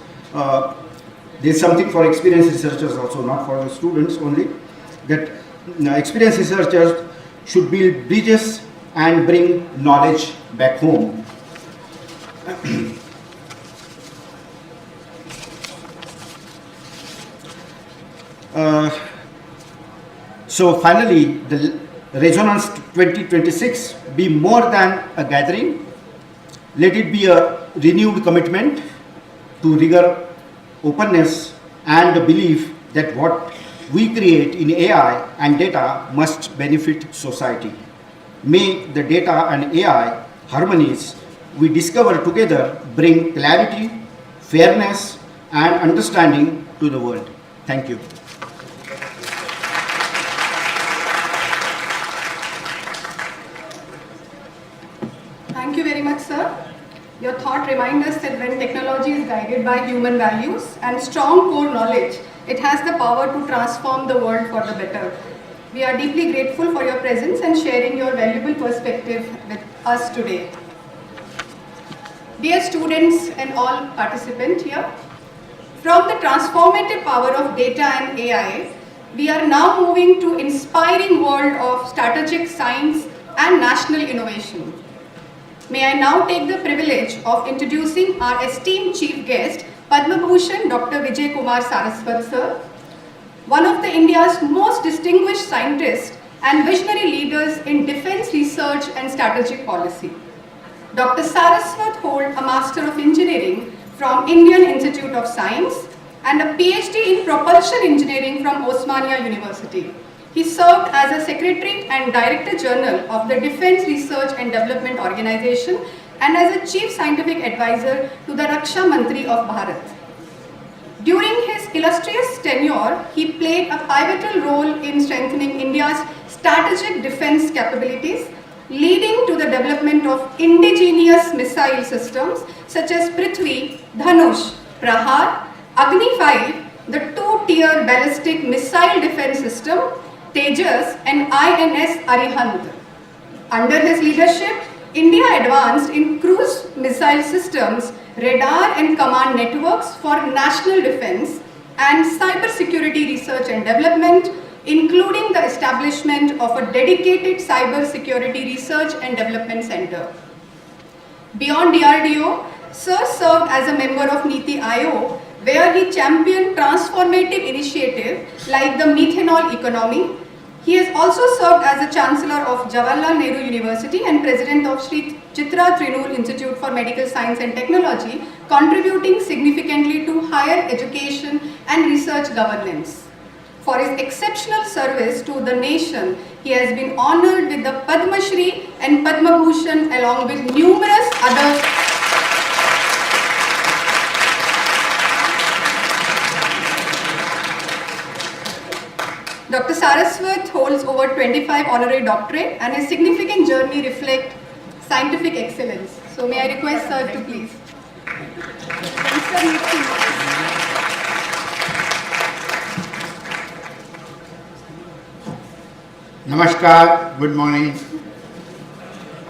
there's something for experienced researchers also, not for the students only, that experienced researchers should build bridges and bring knowledge back home. So finally, the Resonance 2026 be more than a gathering. Let it be a renewed commitment to rigor, openness, and the belief that what we create in AI and data must benefit society. May the data and AI harmonies we discover together bring clarity, fairness, and understanding to the world. Thank you. Thank you very much, sir. Your thought reminds us that when technology is guided by human values and strong core knowledge, it has the power to transform the world for the better. We are deeply grateful for your presence and sharing your valuable perspective with us today. Dear students and all participants here, from the transformative power of data and AI, we are now moving to inspiring world of strategic science and national innovation. May I now take the privilege of introducing our esteemed chief guest, Padma Bhushan Dr. Vijay Kumar Saraswat sir, one of the India's most distinguished scientists and visionary leaders in defense research and strategic policy. Dr. Saraswat holds a Master of Engineering from Indian Institute of Science and a PhD in Propulsion Engineering from Osmania University. He served as a Secretary and Director General of the Defense Research and Development Organization and as a Chief Scientific Advisor to the Raksha Mantri of Bharat. During his illustrious tenure, he played a pivotal role in strengthening India's strategic defense capabilities, leading to the development of indigenous missile systems such as Prithvi, Dhanush, Prahar, Agni 5, the two-tier ballistic missile defense system, Tejas and INS Arihant. Under his leadership, India advanced in cruise missile systems, radar and command networks for national defense and cyber security research and development, including the establishment of a dedicated cyber security research and development center. Beyond DRDO, Sir served as a member of Niti Aayog, where he championed transformative initiatives like the methanol economy. He has also served as a Chancellor of Jawaharlal Nehru University and President of Sri Chitra Trinul Institute for Medical Science and Technology, contributing significantly to higher education and research governance. For his exceptional service to the nation, he has been honored with the Padma Shri and Padma Bhushan along with numerous other Dr. Saraswat holds over 25 honorary doctorate and his significant journey reflects scientific excellence. So may I request sir to please. Namaskar, good morning.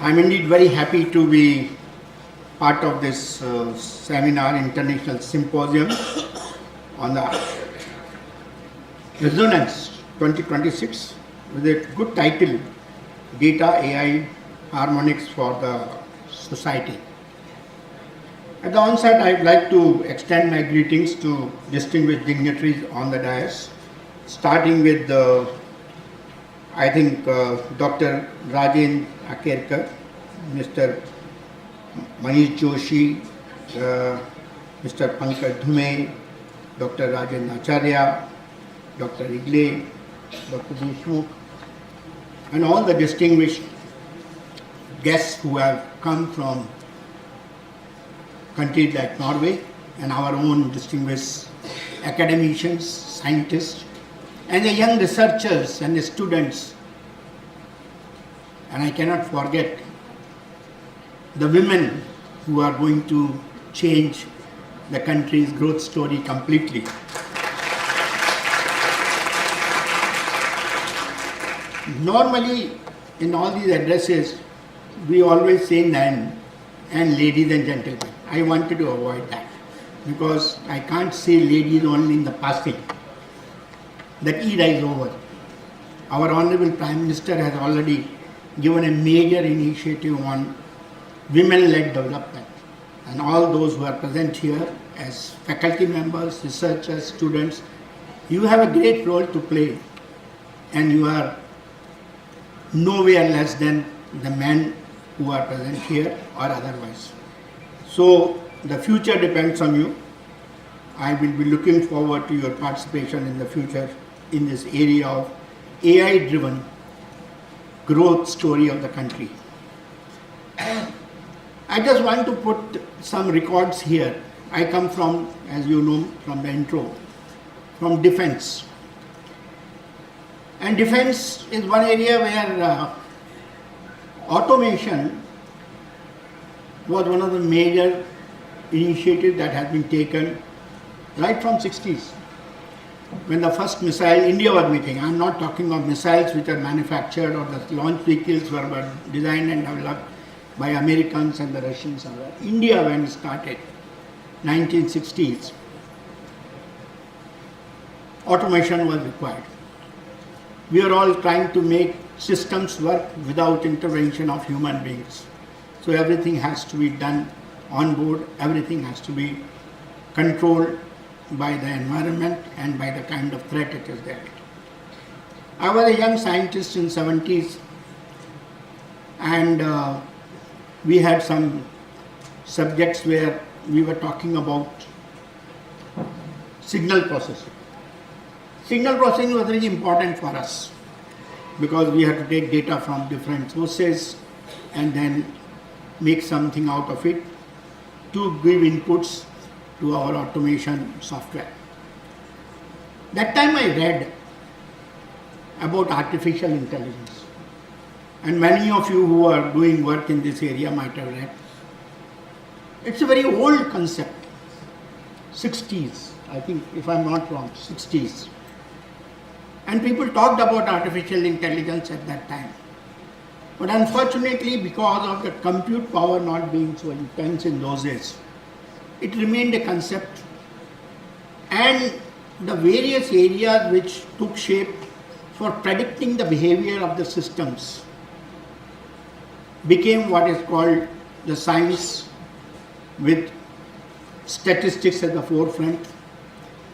I'm indeed very happy to be part of this seminar, international symposium on the Resonance 2026 with a good title, Data AI Harmonics for the Society. At the onset, I'd like to extend my greetings to distinguished dignitaries on the dais, starting with Dr. Rajen Akerkar, Mr. Manish Joshi, Mr. Pankaj Dhume, Dr. Rajen Acharya, Dr. Igle, Dr. Deshmukh, and all the distinguished guests who have come from countries like Norway and our own distinguished academicians, scientists, and the young researchers and the students. And I cannot forget the women who are going to change the country's growth story completely. Normally, in all these addresses, we always say "nan" and ladies and gentlemen. I wanted to avoid that because I can't say ladies only in the passing. That era is over. Our Honorable Prime Minister has already given a major initiative on women-led development, and all those who are present here as faculty members, researchers, students, you have a great role to play, and you are nowhere less than the men who are present here or otherwise. So the future depends on you. I will be looking forward to your participation in the future in this area of AI-driven growth story of the country. I just want to put some records here. I come from, as you know from the intro, from defense. And defense is one area where automation was one of the major initiatives that has been taken right from 60s. When the first missile India was making, I'm not talking of missiles which are manufactured or the launch vehicles were designed and developed by Americans and the Russians. India, when it started, 1960s, automation was required. We are all trying to make systems work without intervention of human beings. So everything has to be done on board, everything has to be controlled by the environment and by the kind of threat it is there. I was a young scientist in 70s, and we had some subjects where we were talking about signal processing. Signal processing was very important for us because we had to take data from different sources and then make something out of it to give inputs to our automation software. That time I read about artificial intelligence, and many of you who are doing work in this area might have read. It's a very old concept, 60s, I think, if I'm not wrong, 60s. And people talked about artificial intelligence at that time. But unfortunately, because of the compute power not being so intense in those days, it remained a concept, and the various areas which took shape for predicting the behavior of the systems became what is called the science, with statistics at the forefront,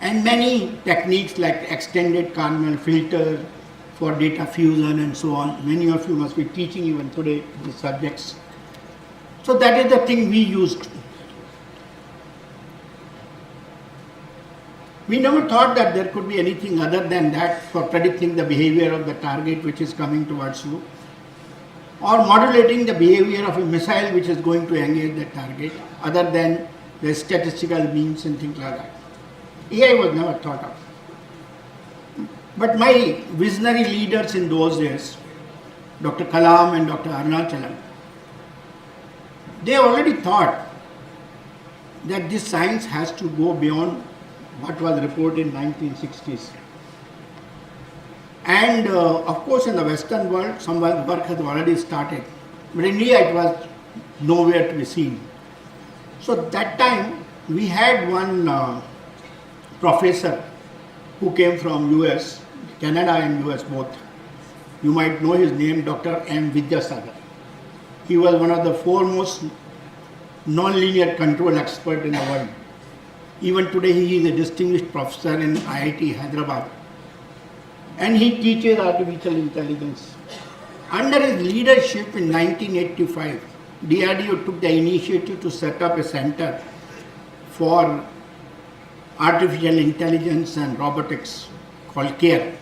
and many techniques like extended Carnot filter for data fusion and so on. Many of you must be teaching even today these subjects. So that is the thing we used. We never thought that there could be anything other than that for predicting the behavior of the target which is coming towards you, or modulating the behavior of a missile which is going to engage the target, other than the statistical means and things like that. AI was never thought of. But my visionary leaders in those days, Dr. Kalam and Dr. Arunachalam, they already thought that this science has to go beyond what was reported in 1960s. And of course in the Western world, some work has already started. But in India it was nowhere to be seen. So that time we had one professor who came from US, Canada and US both. You might know his name, Dr. M. Vidyasagar. He was one of the foremost non-linear control expert in the world. Even today he is a distinguished professor in IIT Hyderabad. And he teaches artificial intelligence. Under his leadership in 1985, DRDO took the initiative to set up a center for artificial intelligence and robotics called CARE.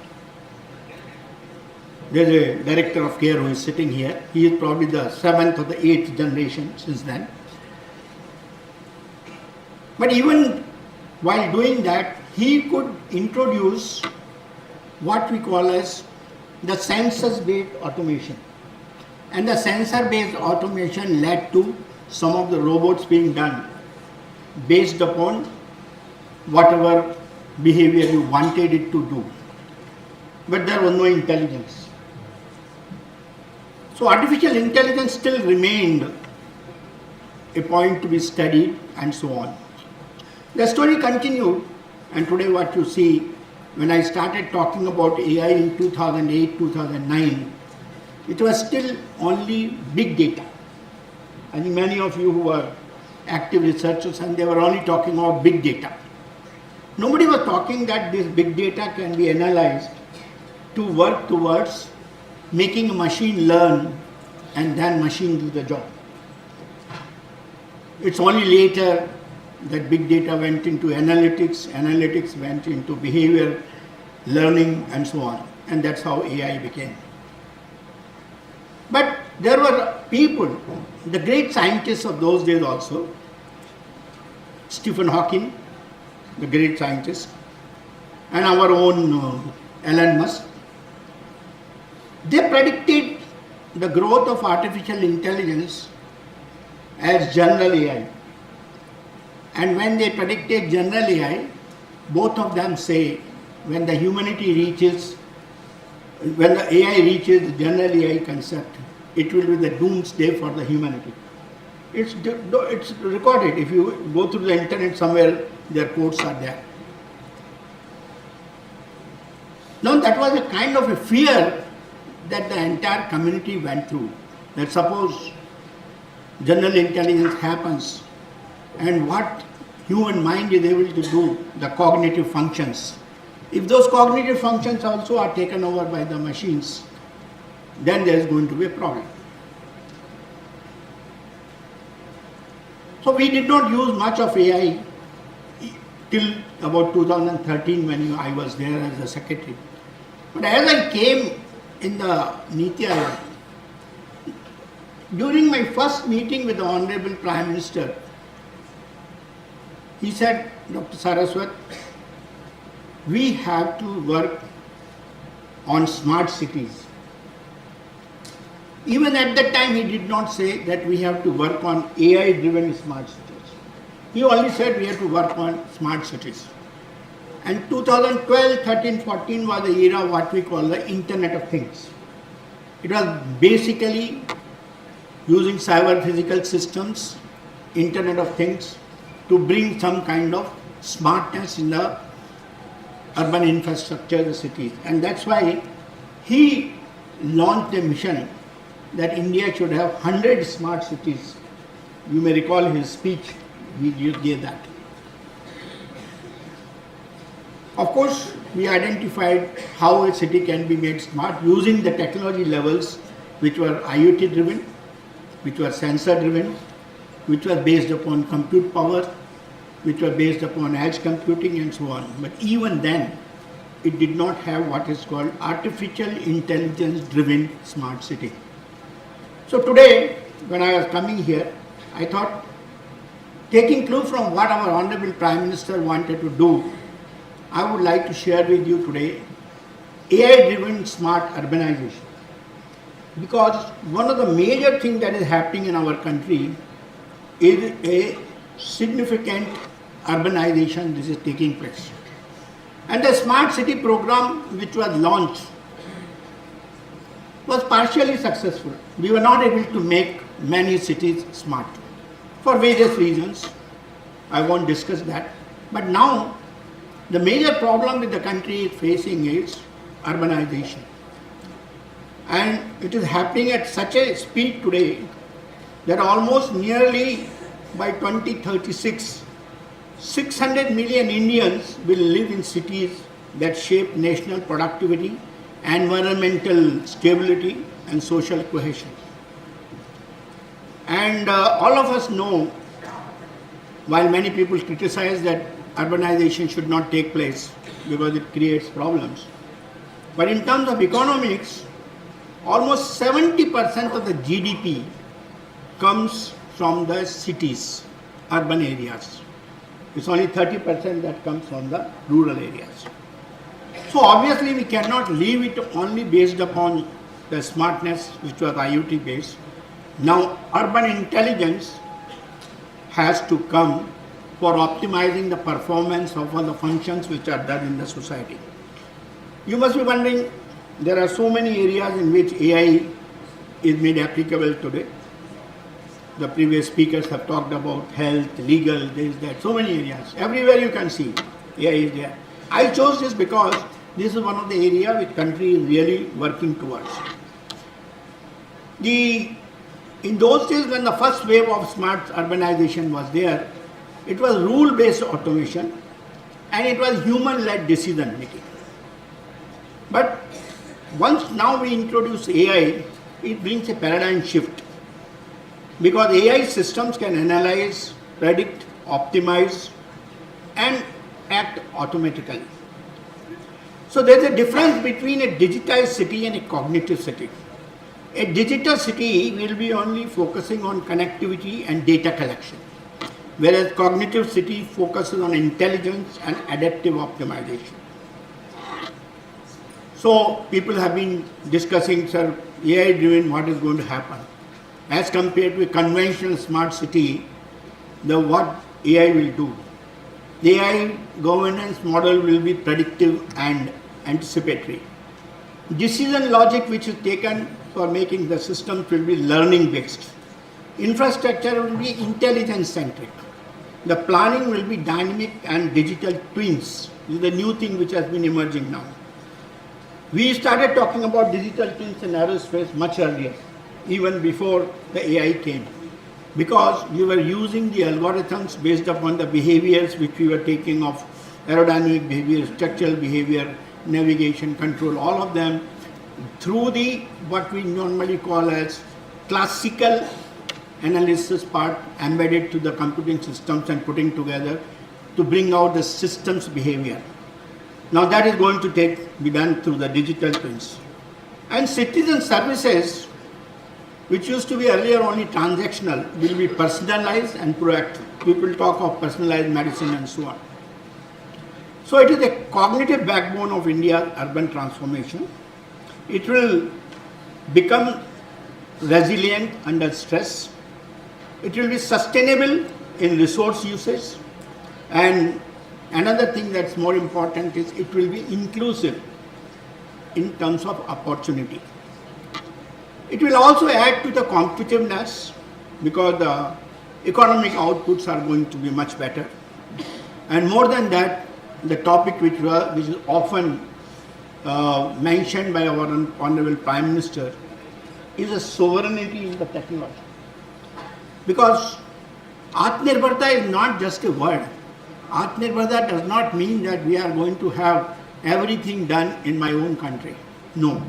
There is a director of CARE who is sitting here. He is probably the 7th or the 8th generation since then. But even while doing that, he could introduce what we call as the sensors-based automation. And the sensor-based automation led to some of the robots being done based upon whatever behavior you wanted it to do. But there was no intelligence. So artificial intelligence still remained a point to be studied and so on. The story continued, and today what you see, when I started talking about AI in 2008, 2009, it was still only big data. I think many of you who are active researchers, and they were only talking about big data. Nobody was talking that this big data can be analyzed to work towards making a machine learn and then machine do the job. It's only later that big data went into analytics, analytics went into behavior, learning and so on. And that's how AI became. But there were people, the great scientists of those days also, Stephen Hawking, the great scientist, and our own Elon Musk. They predicted the growth of artificial intelligence as general AI. And when they predicted general AI, both of them say when the humanity reaches, when the AI reaches the general AI concept, it will be the doomsday for the humanity. It's recorded. If you go through the internet somewhere, their quotes are there. Now that was a kind of a fear that the entire community went through. That suppose general intelligence happens, and what human mind is able to do, the cognitive functions. If those cognitive functions also are taken over by the machines, then there is going to be a problem. So we did not use much of AI till about 2013 when I was there as a secretary. But as I came in the Niti Aayog, during my first meeting with the Honorable Prime Minister, he said, Dr. Saraswat, we have to work on smart cities. Even at that time, he did not say that we have to work on AI-driven smart cities. He only said we have to work on smart cities. And 2012, 13, 14 was the era of what we call the Internet of Things. It was basically using cyber physical systems, Internet of Things, to bring some kind of smartness in the urban infrastructure, the cities. And that's why he launched a mission that India should have 100 smart cities. You may recall his speech, he gave that. Of course, we identified how a city can be made smart using the technology levels which were IoT driven, which were sensor driven, which were based upon compute power, which were based upon edge computing and so on. But even then, it did not have what is called artificial intelligence driven smart city. So today, when I was coming here, I thought, taking clue from what our Honorable Prime Minister wanted to do, I would like to share with you today AI-driven smart urbanization. Because one of the major things that is happening in our country is a significant urbanization this is taking place. And the smart city program which was launched was partially successful. We were not able to make many cities smart for various reasons. I won't discuss that. But now the major problem that the country is facing is urbanization. And it is happening at such a speed today that almost nearly by 2036, 600 million Indians will live in cities that shape national productivity, environmental stability and social cohesion. And all of us know, while many people criticize that urbanization should not take place because it creates problems, but in terms of economics, almost 70% of the GDP comes from the cities, urban areas. It's only 30% that comes from the rural areas. So obviously we cannot leave it only based upon the smartness which was IoT based. Now urban intelligence has to come for optimizing the performance of all the functions which are done in the society. You must be wondering, there are so many areas in which AI is made applicable today. The previous speakers have talked about health, legal, this, that, so many areas. Everywhere you can see AI is there. I chose this because this is one of the areas which country is really working towards. In those days when the first wave of smart urbanization was there, it was rule-based automation and it was human-led decision making. But once now we introduce AI, it brings a paradigm shift. Because AI systems can analyze, predict, optimize, and act automatically. So there's a difference between a digitized city and a cognitive city. A digital city will be only focusing on connectivity and data collection, whereas cognitive city focuses on intelligence and adaptive optimization. So people have been discussing, sir, AI driven, what is going to happen? As compared to a conventional smart city, what AI will do. The AI governance model will be predictive and anticipatory. Decision logic which is taken for making the systems will be learning based. Infrastructure will be intelligence centric. The planning will be dynamic and digital twins. This is the new thing which has been emerging now. We started talking about digital twins in aerospace much earlier, even before the AI came, because we were using the algorithms based upon the behaviors which we were taking of aerodynamic behavior, structural behavior, navigation, control, all of them through the what we normally call as classical analysis part embedded to the computing systems and putting together to bring out the system's behavior. Now that is going to be done through the digital twins. And citizen services, which used to be earlier only transactional, will be personalized and proactive. People talk of personalized medicine and so on. So it is a cognitive backbone of India's urban transformation. It will become resilient under stress. It will be sustainable in resource usage. And another thing that's more important is it will be inclusive in terms of opportunity. It will also add to the competitiveness because the economic outputs are going to be much better. And more than that, the topic which is often mentioned by our Honorable Prime Minister is a sovereignty in the technology. Because Atmanirbharta is not just a word. Atmanirbharta does not mean that we are going to have everything done in my own country. No.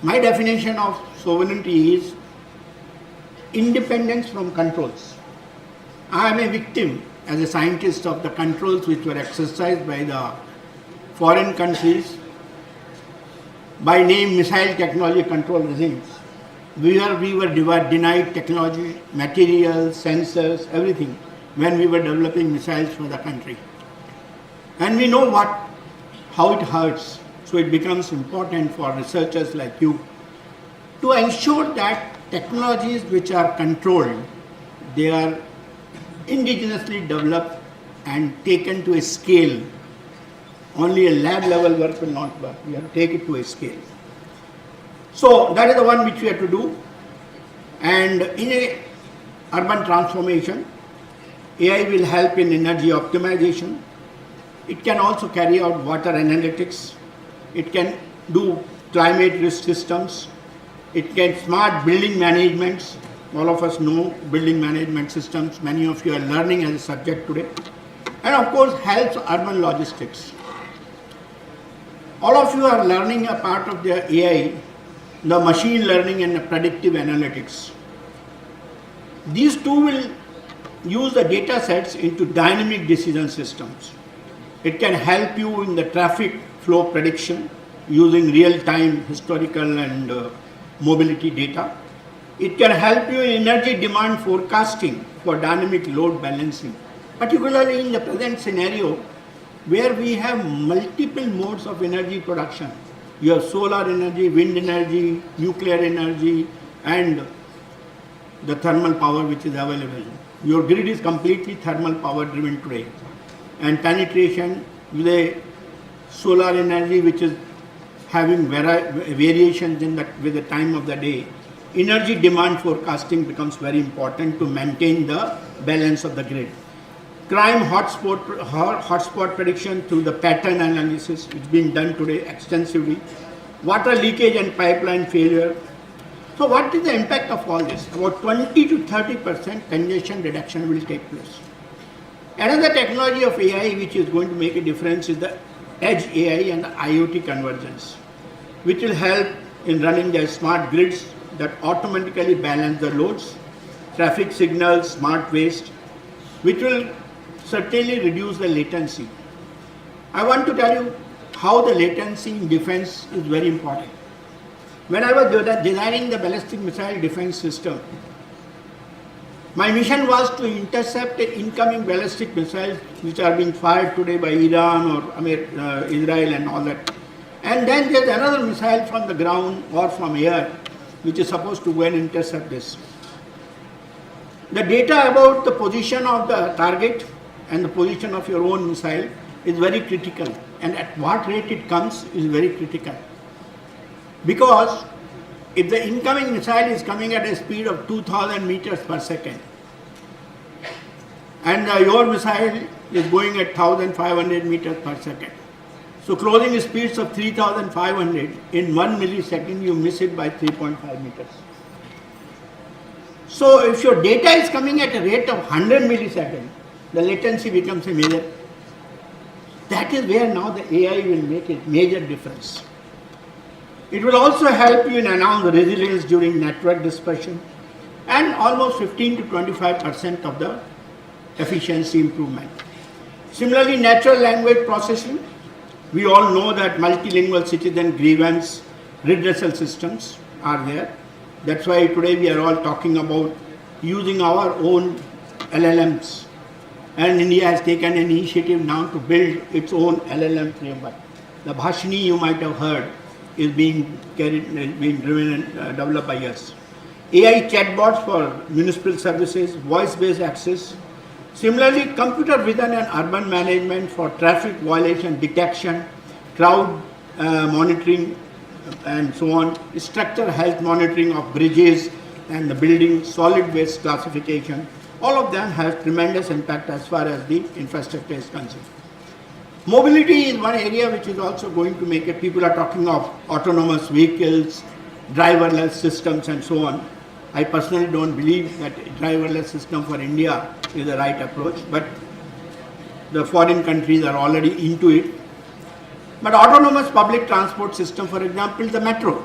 My definition of sovereignty is independence from controls. I am a victim as a scientist of the controls which were exercised by the foreign countries by name missile technology control regimes. We were denied technology, materials, sensors, everything when we were developing missiles for the country. And we know how it hurts So it becomes important for researchers like you to ensure that technologies which are controlled, they are indigenously developed and taken to a scale. Only a lab level work will not work. We have to take it to a scale. So that is the one which we have to do. And in a urban transformation, AI will help in energy optimization. It can also carry out water analytics. It can do climate risk systems. It can smart building management. All of us know building management systems. Many of you are learning as a subject today. And of course, helps urban logistics. All of you are learning a part of the AI, the machine learning and the predictive analytics. These two will use the data sets into dynamic decision systems. It can help you in the traffic flow prediction using real-time historical and mobility data. It can help you in energy demand forecasting for dynamic load balancing, particularly in the present scenario where we have multiple modes of energy production. You have solar energy, wind energy, nuclear energy, and the thermal power which is available. Your grid is completely thermal power driven today. And penetration with a solar energy which is having variations with the time of the day. Energy demand forecasting becomes very important to maintain the balance of the grid. Crime hotspot prediction through the pattern analysis, which is being done today extensively. Water leakage and pipeline failure. So what is the impact of all this? About 20 to 30% congestion reduction will take place. Another technology of AI which is going to make a difference is the edge AI and the IoT convergence, which will help in running the smart grids that automatically balance the loads, traffic signals, smart waste, which will certainly reduce the latency. I want to tell you how the latency in defense is very important. When I was designing the ballistic missile defense system, my mission was to intercept the incoming ballistic missiles which are being fired today by Iran or Israel and all that. And then there's another missile from the ground or from air which is supposed to go and intercept this. The data about the position of the target and the position of your own missile is very critical, and at what rate it comes is very critical. Because if the incoming missile is coming at a speed of 2000 meters per second and your missile is going at 1500 meters per second, so closing speeds of 3500, in 1 millisecond you miss it by 3.5 meters. So if your data is coming at a rate of 100 milliseconds, the latency becomes a major. That is where now the AI will make a major difference. It will also help you in enhanced resilience during network dispersion and almost 15 to 25% of the efficiency improvement. Similarly, natural language processing. We all know that multilingual citizen grievance redressal systems are there. That's why today we are all talking about using our own LLMs. And India has taken an initiative now to build its own LLM framework. The Bhashini you might have heard is being driven and developed by us. AI chatbots for municipal services, voice-based access. Similarly, computer vision and urban management for traffic violation detection, crowd monitoring and so on, structural health monitoring of bridges and the building, solid waste classification. All of them have tremendous impact as far as the infrastructure is concerned. Mobility is one area which is also going to make it. People are talking of autonomous vehicles, driverless systems and so on. I personally don't believe that a driverless system for India is the right approach, but the foreign countries are already into it. But autonomous public transport system, for example, the metro.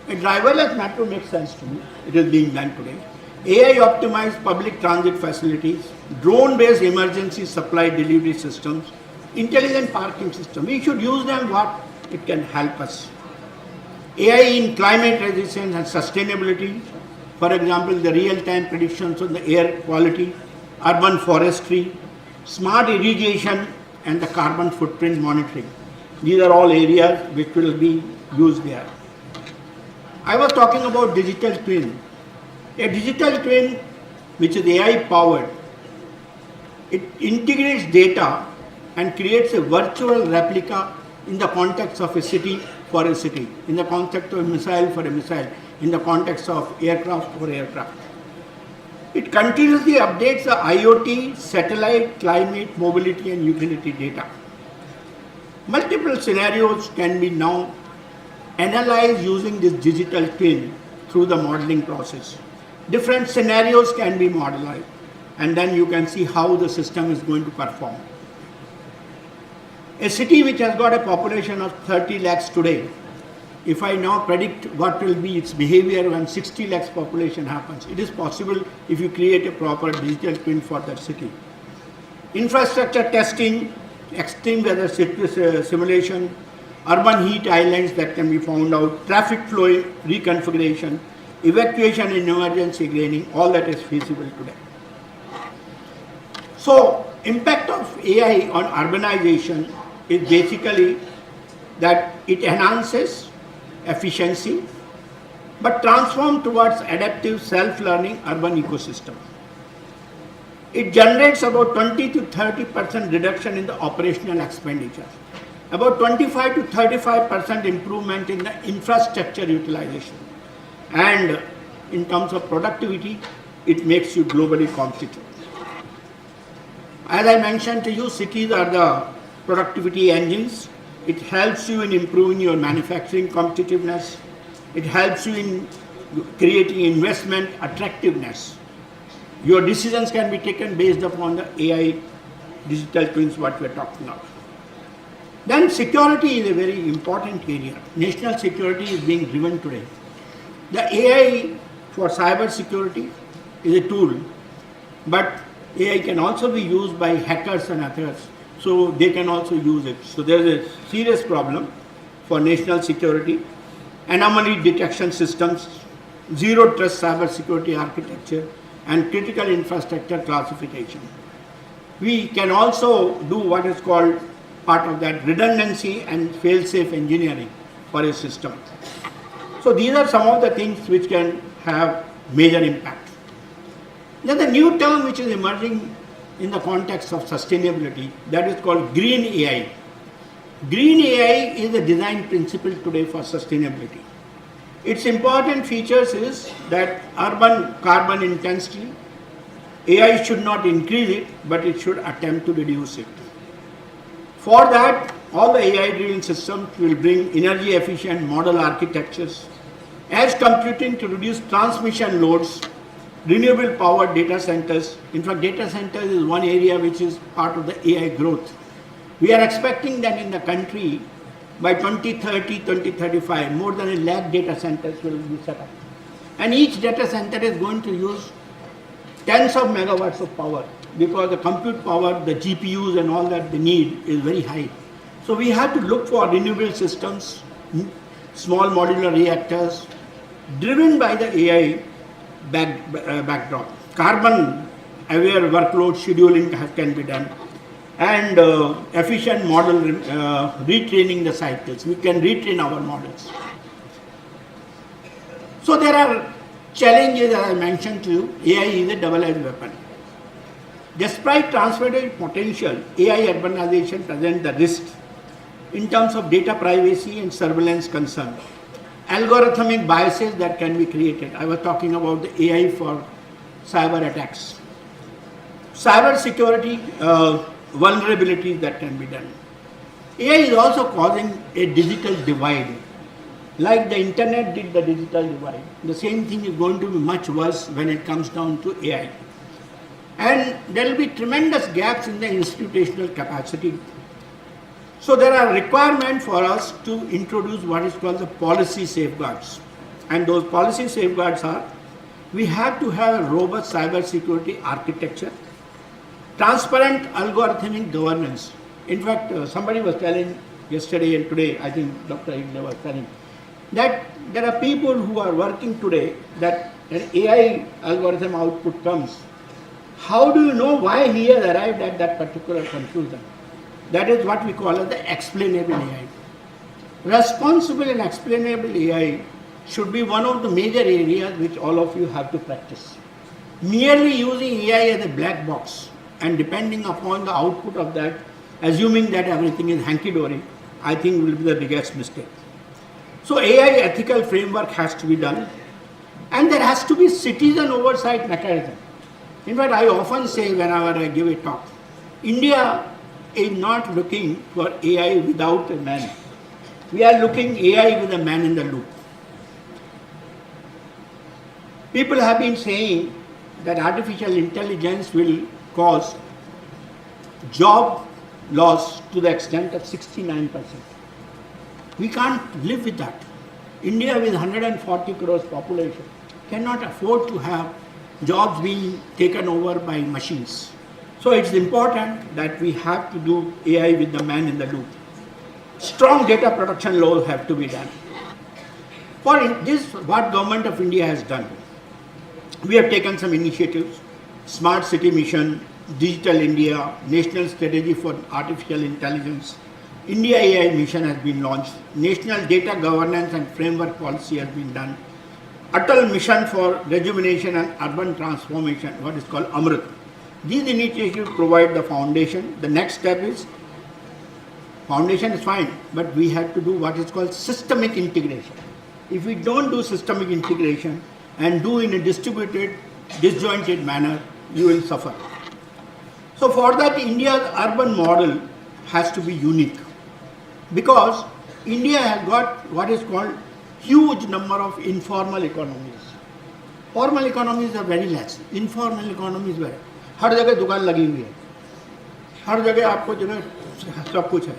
A driverless metro makes sense to me. It is being done today. AI optimized public transit facilities, drone-based emergency supply delivery systems, intelligent parking system. We should use them what it can help us. AI in climate resistance and sustainability. For example, the real-time predictions on the air quality, urban forestry, smart irrigation and the carbon footprint monitoring. These are all areas which will be used there. I was talking about digital twin. A digital twin which is AI powered, it integrates data and creates a virtual replica in the context of a city for a city, in the context of a missile for a missile, in the context of aircraft for aircraft. It continuously updates the IoT, satellite, climate, mobility and utility data. Multiple scenarios can be now analyzed using this digital twin through the modeling process. Different scenarios can be modeled and then you can see how the system is going to perform. A city which has got a population of 30 lakhs today, if I now predict what will be its behavior when 60 lakhs population happens, it is possible if you create a proper digital twin for that city. Infrastructure testing, extreme weather simulation, urban heat islands that can be found out, traffic flow reconfiguration, evacuation and emergency graining, all that is feasible today. So, impact of AI on urbanization is basically that it enhances efficiency but transforms towards adaptive self-learning urban ecosystem. It generates about 20 to 30% reduction in the operational expenditure, about 25 to 35% improvement in the infrastructure utilization, and in terms of productivity, it makes you globally competitive. As I mentioned to you, cities are the productivity engines. It helps you in improving your manufacturing competitiveness. It helps you in creating investment attractiveness. Your decisions can be taken based upon the AI digital twins what we are talking about. Then security is a very important area. National security is being driven today. The AI for cyber security is a tool, but AI can also be used by hackers and others, so they can also use it. So there is a serious problem for national security, anomaly detection systems, zero trust cyber security architecture, and critical infrastructure classification. We can also do what is called part of that redundancy and fail-safe engineering for a system. So these are some of the things which can have major impact. Then the new term which is emerging in the context of sustainability, that is called green AI. Green AI is the design principle today for sustainability. Its important features is that urban carbon intensity, AI should not increase it, but it should attempt to reduce it. For that, all the AI-driven systems will bring energy efficient model architectures, edge computing to reduce transmission loads, renewable power data centers. In fact, data centers is one area which is part of the AI growth. We are expecting that in the country by 2030, 2035, more than 1 lakh data centers will be set up. And each data center is going to use tens of megawatts of power because the compute power, the GPUs and all that they need is very high. So we have to look for renewable systems, small modular reactors, driven by the AI backdrop. Carbon aware workload scheduling can be done, and efficient model retraining the cycles. We can retrain our models. So there are challenges, as I mentioned to you. AI is a double-edged weapon. Despite transformative potential, AI urbanization presents the risk in terms of data privacy and surveillance concern. Algorithmic biases that can be created. I was talking about the AI for cyber attacks. Cyber security vulnerabilities that can be done. AI is also causing a digital divide. Like the internet did the digital divide, the same thing is going to be much worse when it comes down to AI. And there will be tremendous gaps in the institutional capacity. So there are requirements for us to introduce what is called the policy safeguards. And those policy safeguards are, we have to have a robust cyber security architecture, transparent algorithmic governance. In fact, somebody was telling yesterday and today, I think Dr. Igne was telling, that there are people who are working today that an AI algorithm output comes. How do you know why he has arrived at that particular conclusion? That is what we call as the explainable AI. Responsible and explainable AI should be one of the major areas which all of you have to practice. Merely using AI as a black box and depending upon the output of that, assuming that everything is hanky-dory, I think will be the biggest mistake. So AI ethical framework has to be done, and there has to be citizen oversight mechanism. In fact, I often say whenever I give a talk, India is not looking for AI without a man. We are looking AI with a man in the loop. People have been saying that artificial intelligence will cause job loss to the extent of 69%. We can't live with that. India with 140 crores population cannot afford to have jobs being taken over by machines. So it's important that we have to do AI with the man in the loop. Strong data protection laws have to be done. For this, what Government of India has done, we have taken some initiatives, Smart City Mission, Digital India, National Strategy for Artificial Intelligence, India AI Mission has been launched, National Data Governance and Framework Policy has been done, Atal Mission for Rejuvenation and Urban Transformation, what is called Amrit. These initiatives provide the foundation. The next step is, foundation is fine, but we have to do what is called systemic integration. If we don't do systemic integration and do in a distributed, disjointed manner, you will suffer. So for that, India's urban model has to be unique, because India has got what is called huge number of informal economies. Formal economies are very less. Informal economies where हर जगह दुकान लगी हुई है, हर जगह आपको जो है सब कुछ है.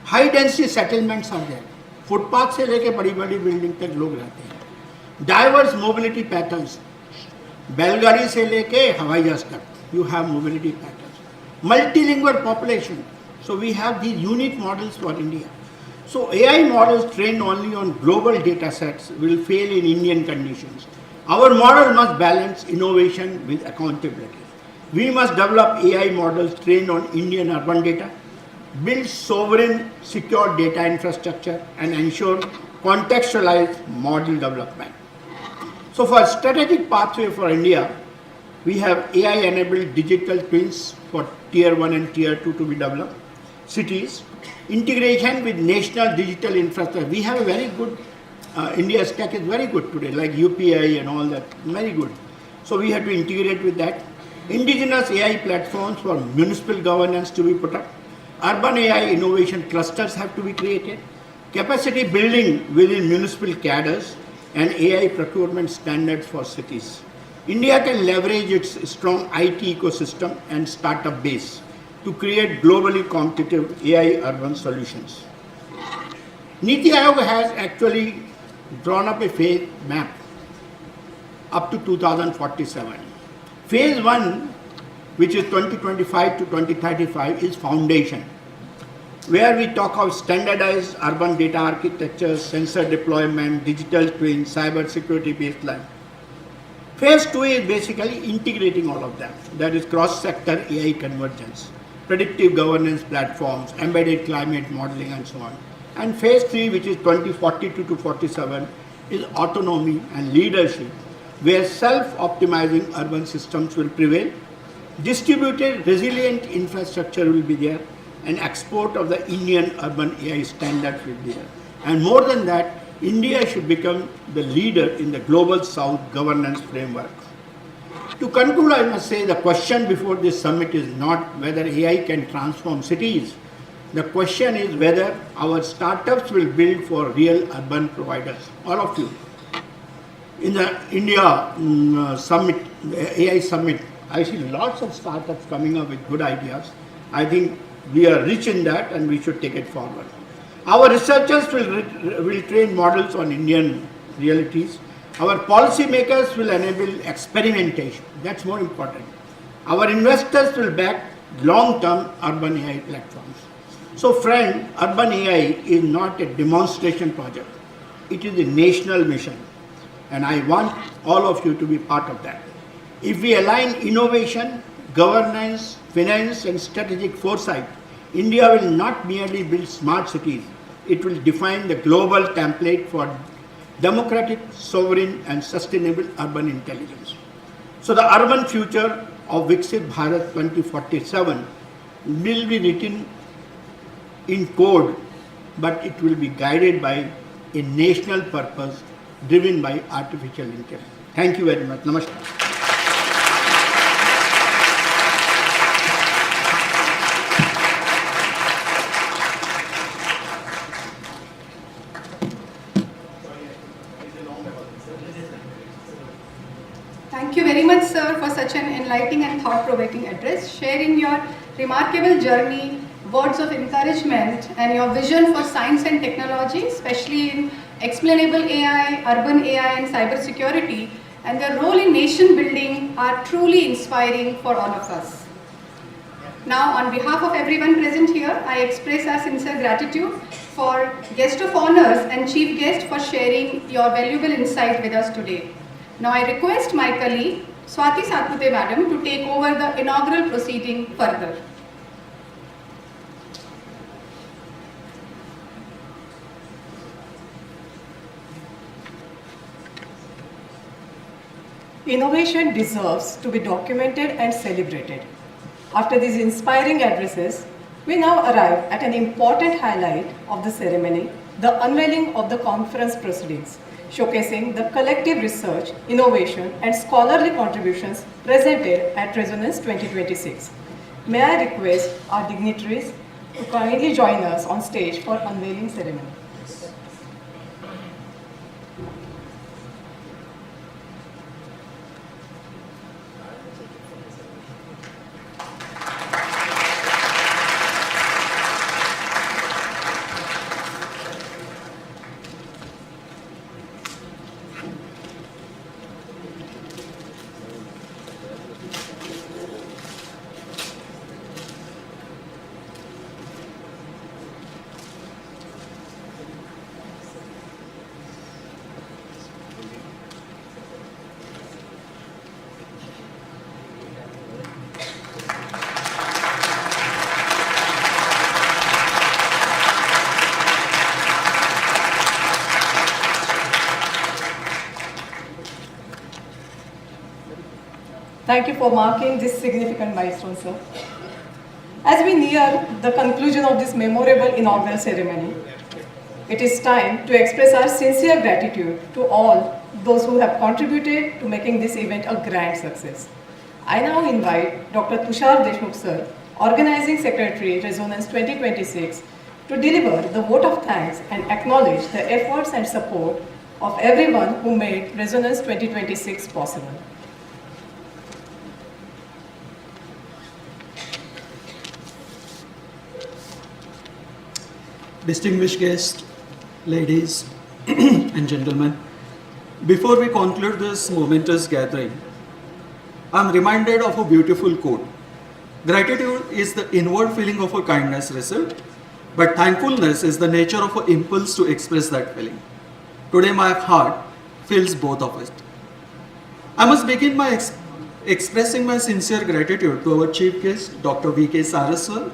High density settlements are there, footpath से लेके बड़ी बड़ी बिल्डिंग तक लोग रहते हैं. डाइवर्स मोबिलिटी पैटर्न्स, बैलगाड़ी से लेके हवाई जहाज तक you have mobility patterns. Multilingual population, so we have these unique models for India. So AI models trained only on global data sets will fail in Indian conditions. Our model must balance innovation with accountability. We must develop AI models trained on Indian urban data, build sovereign secure data infrastructure, and ensure contextualized model development. So for strategic pathway for India, we have AI-enabled digital twins for Tier 1 and Tier 2 to be developed, cities, integration with national digital infrastructure. We have a very good, India's tech is very good today, like UPI and all that, very good. So we have to integrate with that. Indigenous AI platforms for municipal governance to be put up. Urban AI innovation clusters have to be created. Capacity building within municipal cadres and AI procurement standards for cities. India can leverage its strong IT ecosystem and startup base to create globally competitive AI urban solutions. Niti Aayog has actually drawn up a phase map up to 2047. Phase 1, which is 2025 to 2035, is foundation, where we talk of standardized urban data architecture, sensor deployment, digital twin, cyber security baseline. Phase 2 is basically integrating all of them. That is cross-sector AI convergence, predictive governance platforms, embedded climate modeling, and so on. And phase 3, which is 2042 to 47, is autonomy and leadership, where self-optimizing urban systems will prevail, distributed resilient infrastructure will be there, and export of the Indian urban AI standards will be there. And more than that, India should become the leader in the Global South governance framework. To conclude, I must say the question before this summit is not whether AI can transform cities. The question is whether our startups will build for real urban providers, all of you. In the India summit, the AI summit, I see lots of startups coming up with good ideas. I think we are rich in that and we should take it forward. Our researchers will train models on Indian realities. Our policymakers will enable experimentation. That's more important. Our investors will back long-term urban AI platforms. So friend, urban AI is not a demonstration project. It is a national mission. And I want all of you to be part of that. If we align innovation, governance, finance, and strategic foresight, India will not merely build smart cities, it will define the global template for democratic, sovereign and sustainable urban intelligence. So the urban future of Viksit Bharat 2047 will be written in code, but it will be guided by a national purpose driven by artificial intelligence. Thank you very much. Namaskar. Thank you very much, sir, for such an enlightening and thought-provoking address, sharing your remarkable journey, words of encouragement, and your vision for science and technology, especially in explainable AI, urban AI, and cybersecurity, and their role in nation building are truly inspiring for all of us. Now, on behalf of everyone present here, I express our sincere gratitude for guest of honors and chief guest for sharing your valuable insight with us today. Now I request my colleague Swati Satpute Madam to take over the inaugural proceeding further. Innovation deserves to be documented and celebrated. After these inspiring addresses, we now arrive at an important highlight of the ceremony, the unveiling of the conference proceedings, showcasing the collective research, innovation, and scholarly contributions presented at Resonance 2026. May I request our dignitaries to kindly join us on stage for unveiling ceremony. Thank you for marking this significant milestone, sir. As we near the conclusion of this memorable inaugural ceremony, it is time to express our sincere gratitude to all those who have contributed to making this event a grand success. I now invite Dr. Tushar Deshmukh, sir, Organizing Secretary, Resonance 2026, to deliver the vote of thanks and acknowledge the efforts and support of everyone who made Resonance 2026 possible. Distinguished guests, ladies and gentlemen, before we conclude this momentous gathering, I am reminded of a beautiful quote. Gratitude is the inward feeling of a kindness received, but thankfulness is the nature of an impulse to express that feeling. Today my heart feels both of it. I must begin by expressing my sincere gratitude to our chief guest, Dr. V.K. Saraswat.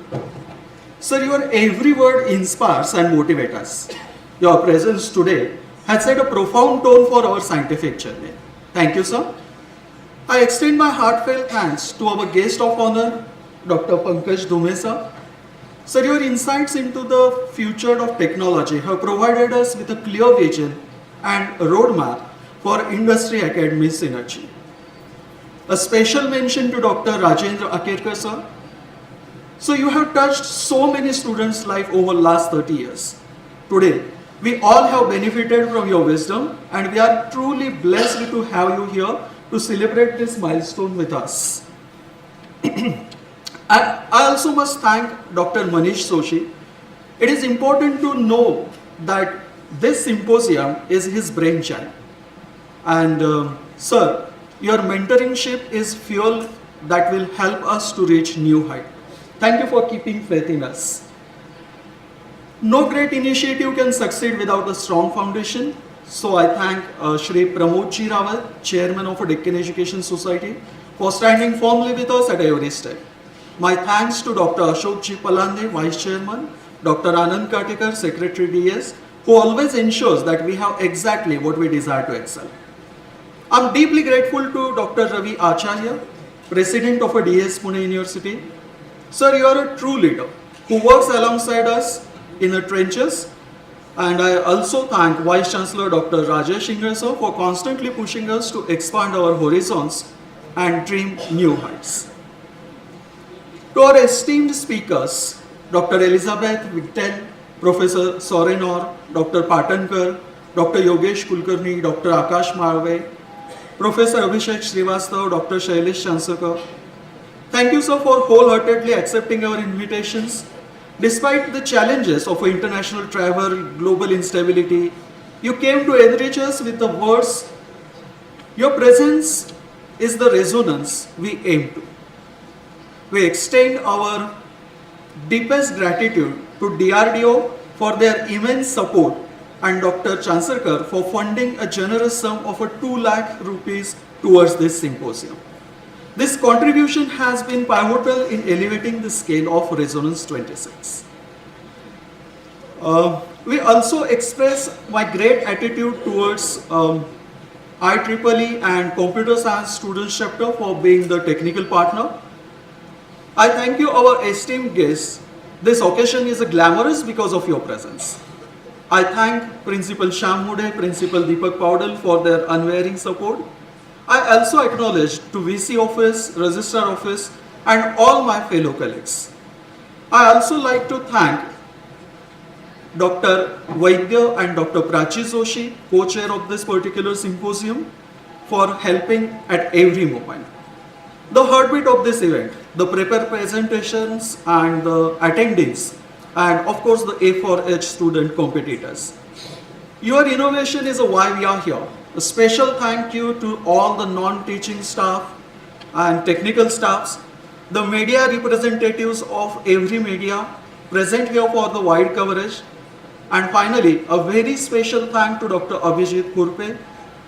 Sir, your every word inspires and motivates us. Your presence today has set a profound tone for our scientific journey. Thank you, sir. I extend my heartfelt thanks to our guest of honor, Dr. Pankaj Dhume, sir. Sir, your insights into the future of technology have provided us with a clear vision and a roadmap for industry academy synergy. A special mention to Dr. Rajendra Akerkar, sir. So you have touched so many students' life over the last 30 years. Today, we all have benefited from your wisdom and we are truly blessed to have you here to celebrate this milestone with us. I also must thank Dr. Manish Soshi. It is important to know that this symposium is his brainchild. And sir, your mentoringship is fuel that will help us to reach new heights. Thank you for keeping faith in us. No great initiative can succeed without a strong foundation. So I thank Shri Pramod Ji Rawat, Chairman of Deccan Education Society, for standing firmly with us at every step. My thanks to Dr. Ashok G. Palande, Vice Chairman, Dr. Anand Katekar, Secretary DS, who always ensures that we have exactly what we desire to excel. I'm deeply grateful to Dr. Ravi Acharya, President of a DS Pune University. Sir, you are a true leader who works alongside us in the trenches. And I also thank Vice Chancellor Dr. Rajesh Ingresa for constantly pushing us to expand our horizons and dream new heights. To our esteemed speakers, Dr. Elizabeth Vittel, Professor Sorenor, Dr. Patankar, Dr. Yogesh Kulkarni, Dr. Akash Marve, Professor Abhishek Srivastav, Dr. Shailesh Chansakar. Thank you, sir, for wholeheartedly accepting our invitations. Despite the challenges of international travel, global instability, you came to enrich us with the words, your presence is the resonance we aim to. We extend our deepest gratitude to DRDO for their immense support and Dr. Chansarkar for funding a generous sum of 2 lakh rupees towards this symposium. This contribution has been pivotal in elevating the scale of Resonance 26. We also express my great attitude towards IEEE and Computer Science Students Chapter for being the technical partner. I thank you, our esteemed guests. This occasion is glamorous because of your presence. I thank Principal Shyam Mude, Principal Deepak Paudal for their unwavering support. I also acknowledge to VC office, Registrar office and all my fellow colleagues. I also like to thank Dr. Vaidya and Dr. Prachi Joshi, co-chair of this particular symposium, for helping at every moment. The heartbeat of this event, the prepared presentations and the attendees, and of course the A4H student competitors. Your innovation is why we are here. A special thank you to all the non-teaching staff and technical staffs, the media representatives of every media present here for the wide coverage, and finally a very special thank to Dr. Abhijit Kurpe,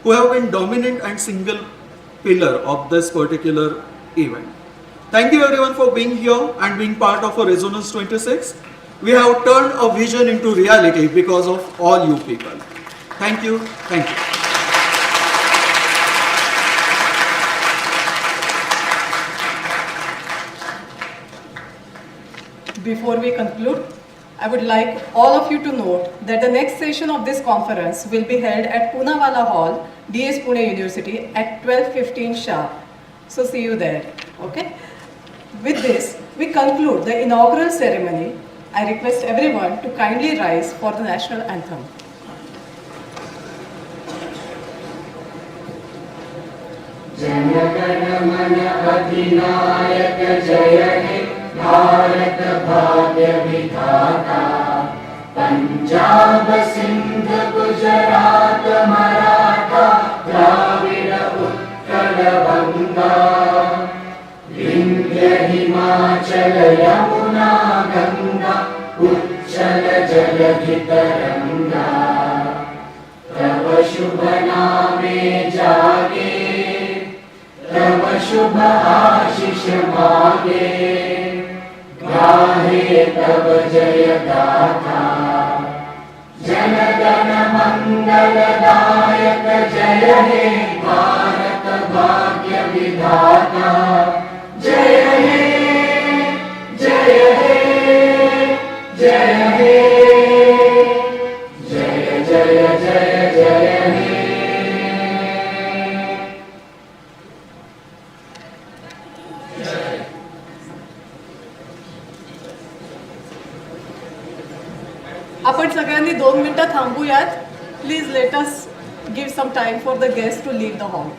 who have been dominant and single pillar of this particular event. Thank you everyone for being here and being part of a Resonance 26. We have turned a vision into reality because of all you people. Thank you. Thank you. Before we conclude, I would like all of you to note that the next session of this conference will be held at Poonawalla Hall, DS Pune University at 12:15 sharp. So see you there, okay? With this, we conclude the inaugural ceremony. I request everyone to kindly rise for the national anthem. Jana Gana Mana Adhinayaka Jaya He Bharat Bhagya Vidhata Punjab Sindh Gujarat Maratha Dravida Utkala Banga Vindhya Himachala Yamuna Ganga Uchchala Jaladhi Taranga Tava Shubha Name Jage तव शुभ आशीष मांगे गाहे तव जय गाथा जन गण मंगल दायक जय हे भारत भाग्य विधाता जय हे जय हे जय हे जय जय जय जय हे आपण सगळ्यांनी 2 मिनिटं थांबूयात. Please let us give some time for the guests to leave the hall.